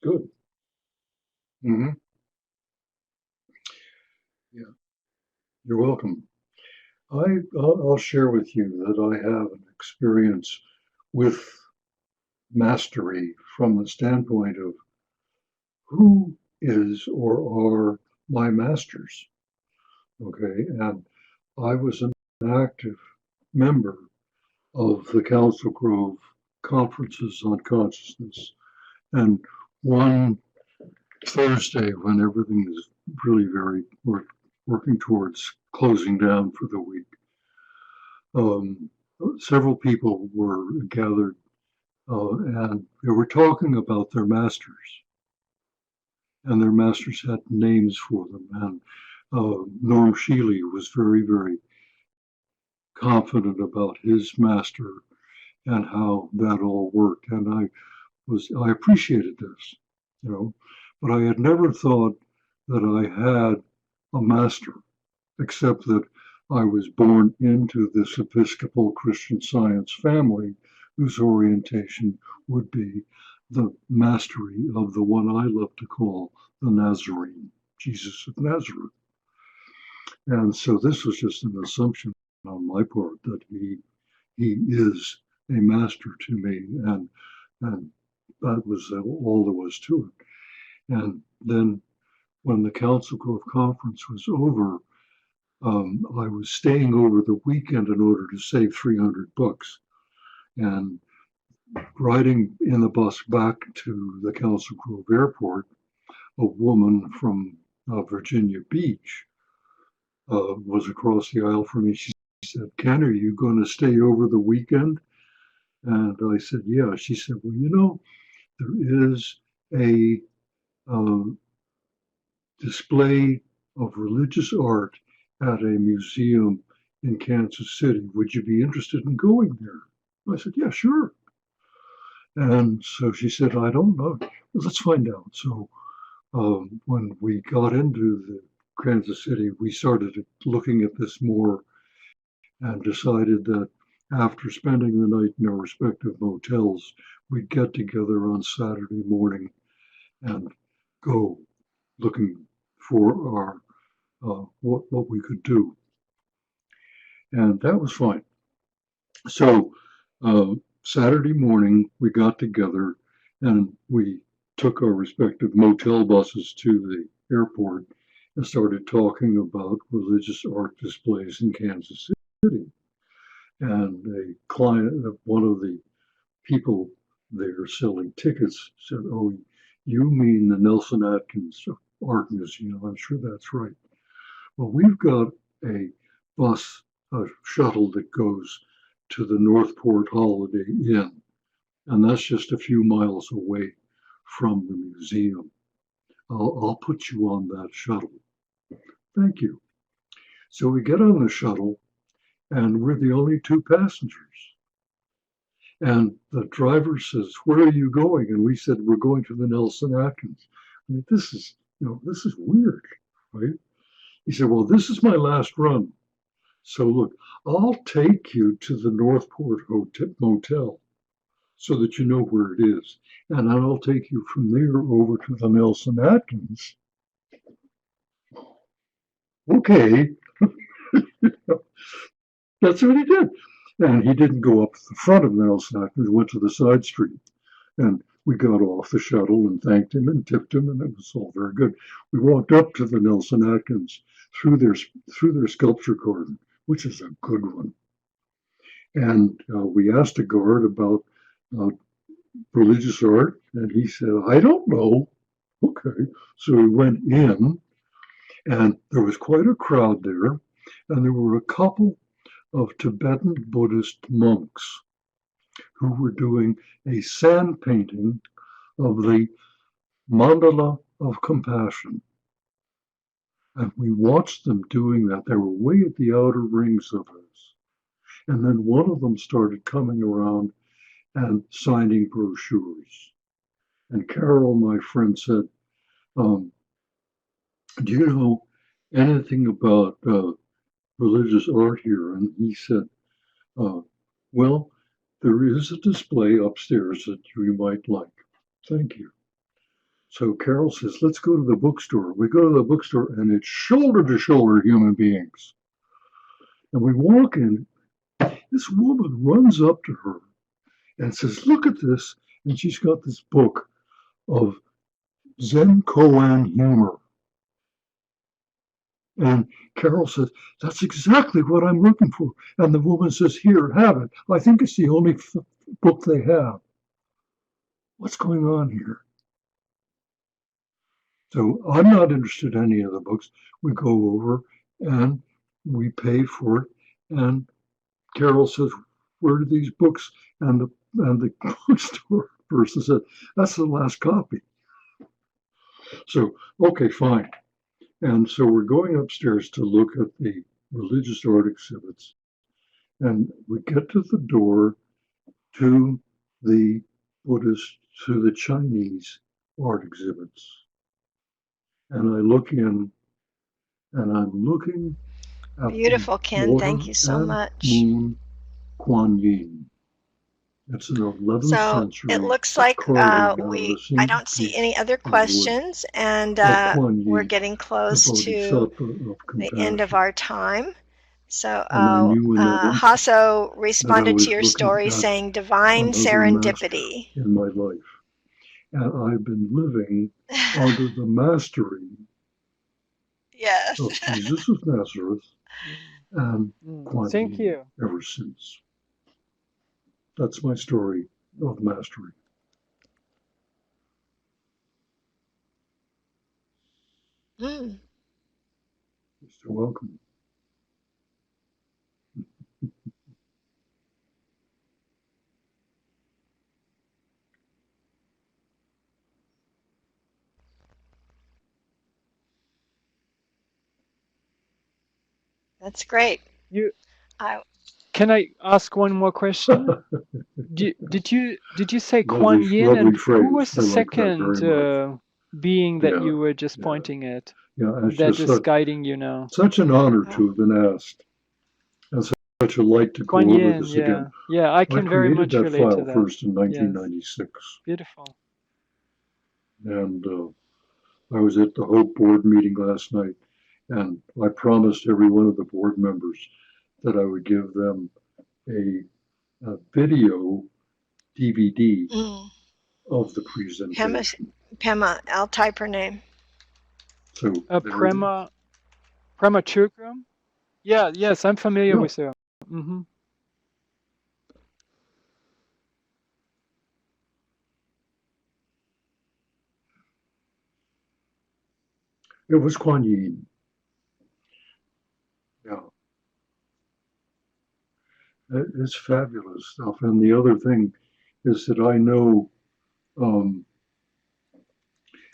Good. Hmm. Yeah, you're welcome. I'll share with you that I have an experience with mastery from the standpoint of who is or are my masters. Okay, and I was an active member of the Council Grove conferences on consciousness. And one Thursday, when everything is really working towards closing down for the week, um, several people were gathered and they were talking about their masters, and their masters had names for them. And Norm Shealy was very, very confident about his master and how that all worked. And I appreciated this, you know, but I had never thought that I had a master, except that I was born into this Episcopal Christian Science family whose orientation would be the mastery of the one I love to call the Nazarene, Jesus of Nazareth. And so this was just an assumption on my part that he is a master to me, and that was all there was to it. And then when the Council Grove conference was over, I was staying over the weekend in order to save $300. And riding in the bus back to the Council Grove Airport, a woman from Virginia Beach was across the aisle from me. She said, "Ken, are you going to stay over the weekend?" And I said, "Yeah." She said, "Well, you know, there is a display of religious art at a museum in Kansas City. Would you be interested in going there?" I said, "Yeah, sure." And so she said, "I don't know. Well, let's find out." So when we got into the Kansas City, we started looking at this more and decided that after spending the night in our respective motels, we'd get together on Saturday morning and go looking for our what we could do, and that was fine. So Saturday morning we got together and we took our respective motel buses to the airport and started talking about religious art displays in Kansas City. And a client, one of the people there selling tickets, said, "Oh, you mean the Nelson Atkins Art Museum? I'm sure that's right. Well, we've got a bus, a shuttle that goes to the Northport Holiday Inn, and that's just a few miles away from the museum. I'll put you on that shuttle." "Thank you." So we get on the shuttle, and we're the only two passengers. And the driver says, "Where are you going?" And we said, "We're going to the Nelson Atkins." I mean, this is weird, right? He said, "Well, this is my last run. So look, I'll take you to the Northport Motel so that you know where it is. And I'll take you from there over to the Nelson Atkins." Okay. That's what he did. And he didn't go up the front of Nelson Atkins, went to the side street. And we got off the shuttle and thanked him and tipped him, and it was all very good. We walked up to the Nelson Atkins through their sculpture garden, which is a good one. And we asked a guard about uh, religious art, and he said, "I don't know." Okay, so we went in, and there was quite a crowd there, and there were a couple of Tibetan Buddhist monks who were doing a sand painting of the mandala of compassion. And we watched them doing that. They were way at the outer rings of us. And then one of them started coming around and signing brochures. And Carol, my friend, said, "Do you know anything about religious art here?" And he said, "Well, there is a display upstairs that you might like." "Thank you." So Carol says, let's go to the bookstore. We go to the bookstore, and it's shoulder to shoulder human beings. And we walk in. This woman runs up to her and says, look at this. And she's got this book of Zen koan humor. And Carol says, that's exactly what I'm looking for. And the woman says, here, have it. I think it's the only book they have. What's going on here? So I'm not interested in any of the books. We go over and we pay for it. And Carol says, where are these books? And the bookstore person said, that's the last copy. So, okay, fine. And so we're going upstairs to look at the religious art exhibits. And we get to the door to the Buddhist, to the Chinese art exhibits. And I look in, and I'm looking at Beautiful, Ken. water Thank you so and much. moon Kuan Yin. It's an 11th So century it looks like carving out of a I single don't see piece any other of wood questions, and of Kuan we're Yin, getting the close to Bodhisattva of the end of compassion. our time. So And I knew in that instant Hasso that I responded was to your looking story at saying divine another master serendipity. in my life. And I've been living under the mastery Yes. of Jesus of Nazareth and Kuan Thank Yin you. ever since. That's my story of mastery. Mm. You're welcome. That's great. I Can I ask one more question? Did you say Kuan Yin, Lovely and phrase. who was the I like that second very much. being that Yeah, you were just yeah, pointing at yeah. It's that just is guiding you now? such an honor to have been asked, and such a light to go Kuan over Yin, this yeah, again. yeah. I I can very created much that relate to file that. first in Yes, 1996, beautiful. and I was at the Hope Board meeting last night, and I promised every one of the board members that I would give them a video DVD of the presentation. Pema, I'll type her name. So Prema Chukram? Yeah, yes, I'm familiar with her. Mm-hmm. it was Kuan Yin. Yeah. It's fabulous stuff. And the other thing is that I know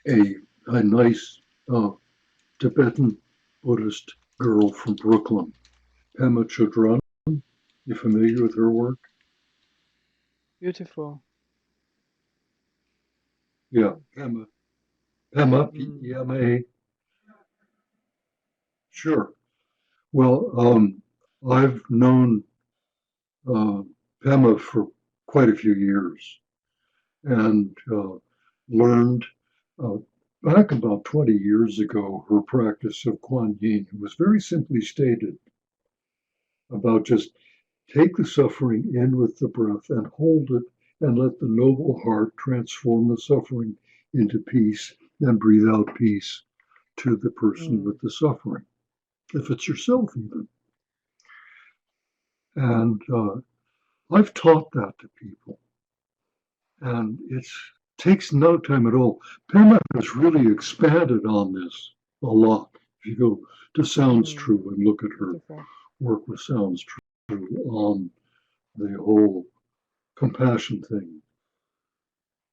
a nice Tibetan Buddhist girl from Brooklyn, Pema Chodron. You familiar with her work? Beautiful. Yeah, Pema, P-E-M-A. Sure. Well, I've known Pema for quite a few years and learned back about 20 years ago her practice of Kuan Yin. It was very simply stated about just take the suffering in with the breath and hold it and let the noble heart transform the suffering into peace and breathe out peace to the person with the suffering, if it's yourself even. And I've taught that to people, and it takes no time at all. Pema has really expanded on this a lot. If you go to Sounds True and look at her work with Sounds True on the whole compassion thing.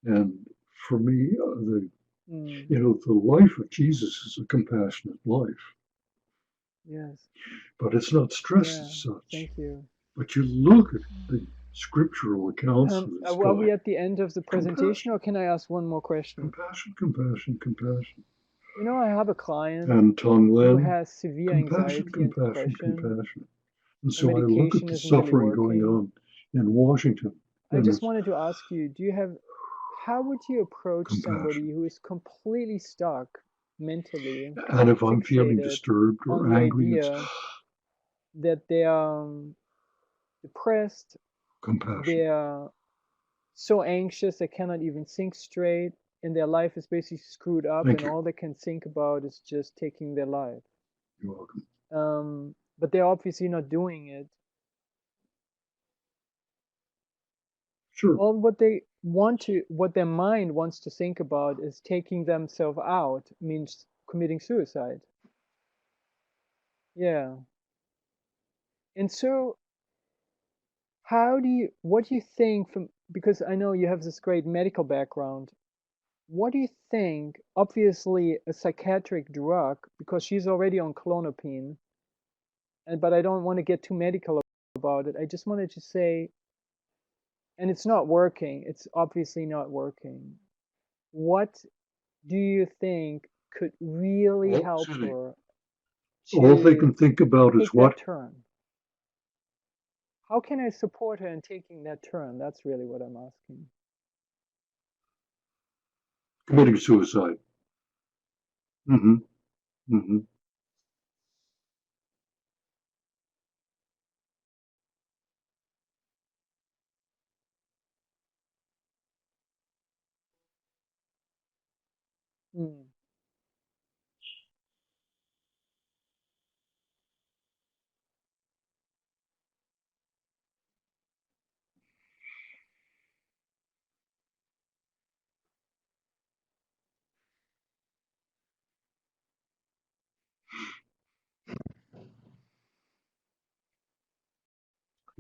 And for me, the life of Jesus is a compassionate life. Yes. But it's not stressed as such. Thank you. But you look at the scriptural accounts of this Are we guy. at the end of the presentation, or can I ask one more question? Compassion. You know, I have a client And Tong who Len, has severe anxiety and depression. compassion. And The so I look medication at the isn't really suffering going working. on in Washington. I and just it's wanted to ask you, do you have how would you approach compassion. somebody who is completely stuck mentally, And if I'm feeling fixated disturbed on or the angry, it's idea that they are depressed, compassion. they are so anxious they cannot even think straight, and their life is basically screwed up, Thank and you. all they can think about is just taking their life. You're welcome. But they're obviously not doing it. Sure. All what their mind wants to think about is taking themselves out, means committing suicide. Yeah. And so, what do you think because I know you have this great medical background, what do you think, obviously a psychiatric drug, because she's already on clonopine, but I don't want to get too medical about it. I just wanted to say, and it's not working, it's obviously not working. What do you think could really All, help excuse me. her All they to can think about is take what? that turn? How can I support her in taking that turn? That's really what I'm asking. Committing suicide. Mm-hmm. Mm-hmm. Mm.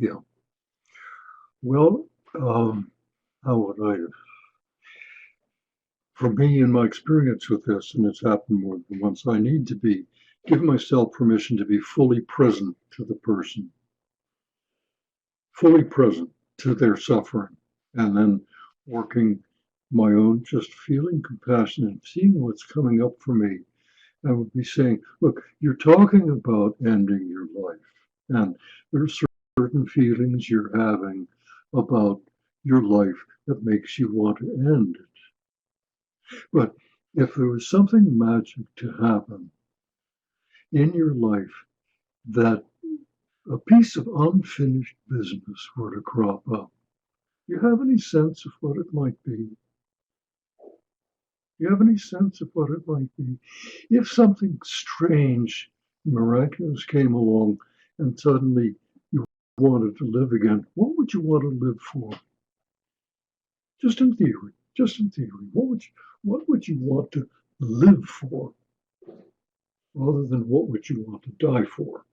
Yeah. Well, how would I? For me, in my experience with this, and it's happened more than once, I need to give myself permission to be fully present to the person, fully present to their suffering, and then working my own, just feeling compassion and seeing what's coming up for me. I would be saying, look, you're talking about ending your life, and there's certain feelings you're having about your life that makes you want to end it. But if there was something magic to happen in your life, that a piece of unfinished business were to crop up, you have any sense of what it might be? You have any sense of what it might be? If something strange, miraculous came along and suddenly you wanted to live again, what would you want to live for? Just in theory, just in theory, what would you want to live for rather than what would you want to die for?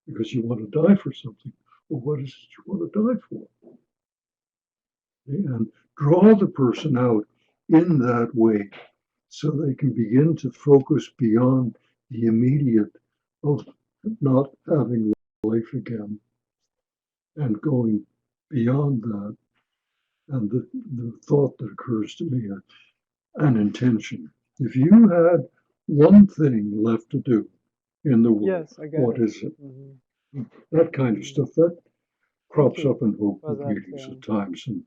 Because you want to die for something. Well, what is it you want to die for? And draw the person out in that way so they can begin to focus beyond the immediate of not having life again and going beyond that. And the thought that occurs to me, an intention. If you had one thing left to do in the world, Yes, I got what it. is it? Mm-hmm. That kind of stuff, that Thank crops you up in hope for group that. meetings at times. And,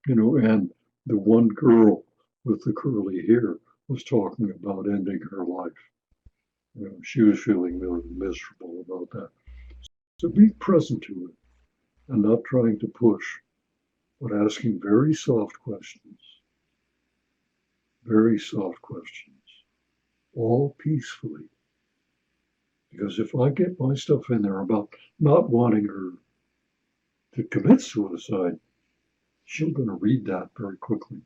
and the one girl with the curly hair was talking about ending her life. She was feeling really miserable about that. So be present to it and not trying to push, but asking very soft questions, all peacefully. Because if I get my stuff in there about not wanting her to commit suicide, she's going to read that very quickly.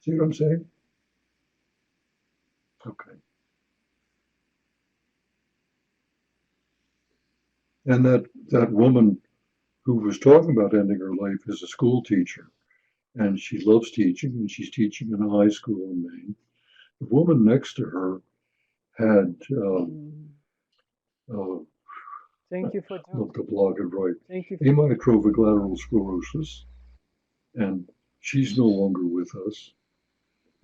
See what I'm saying? Okay. And that woman who was talking about ending her life is a school teacher, and she loves teaching, and she's teaching in a high school in Maine. The woman next to her had Thank you for multiple right, Thank you. amyotrophic lateral sclerosis, and she's no longer with us.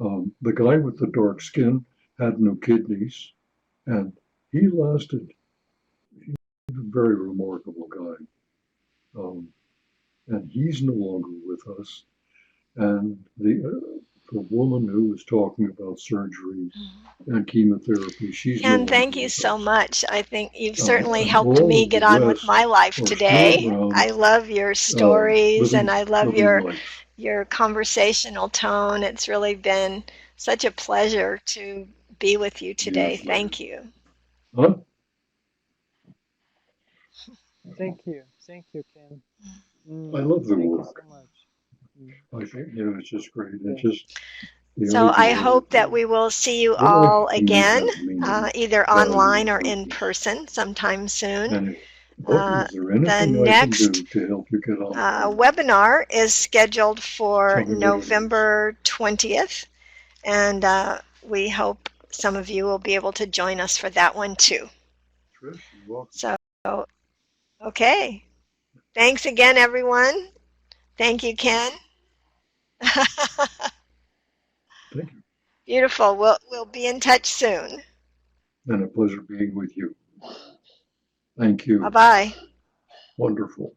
The guy with the dark skin had no kidneys, and he lasted. He's a very remarkable guy. and he's no longer with us. And the woman who was talking about surgery and chemotherapy, she's no Ken, longer thank you with so us. much. I think you've certainly And helped all me of the get on with rest my life are still today. around, I love your stories and I love living life. your conversational tone. It's really been such a pleasure to be with you today. Years later. Thank you. Huh? Thank you, Ken. I love the Thank work. you so much. I think, it's just great. Yeah. It's just the So I idea hope that of we will see you what all life means again, has meaning, either value, online or and in purpose. person sometime soon. And Uh, is there the anything I can next do to help you get on? webinar is scheduled for Tell me what it is. November 20th, and we hope some of you will be able to join us for that one too. Trish, you're welcome. So, okay. Thanks again, everyone. Thank you, Ken. Thank you. Beautiful. We'll be in touch soon. And a pleasure being with you. Thank you. Bye-bye. Wonderful.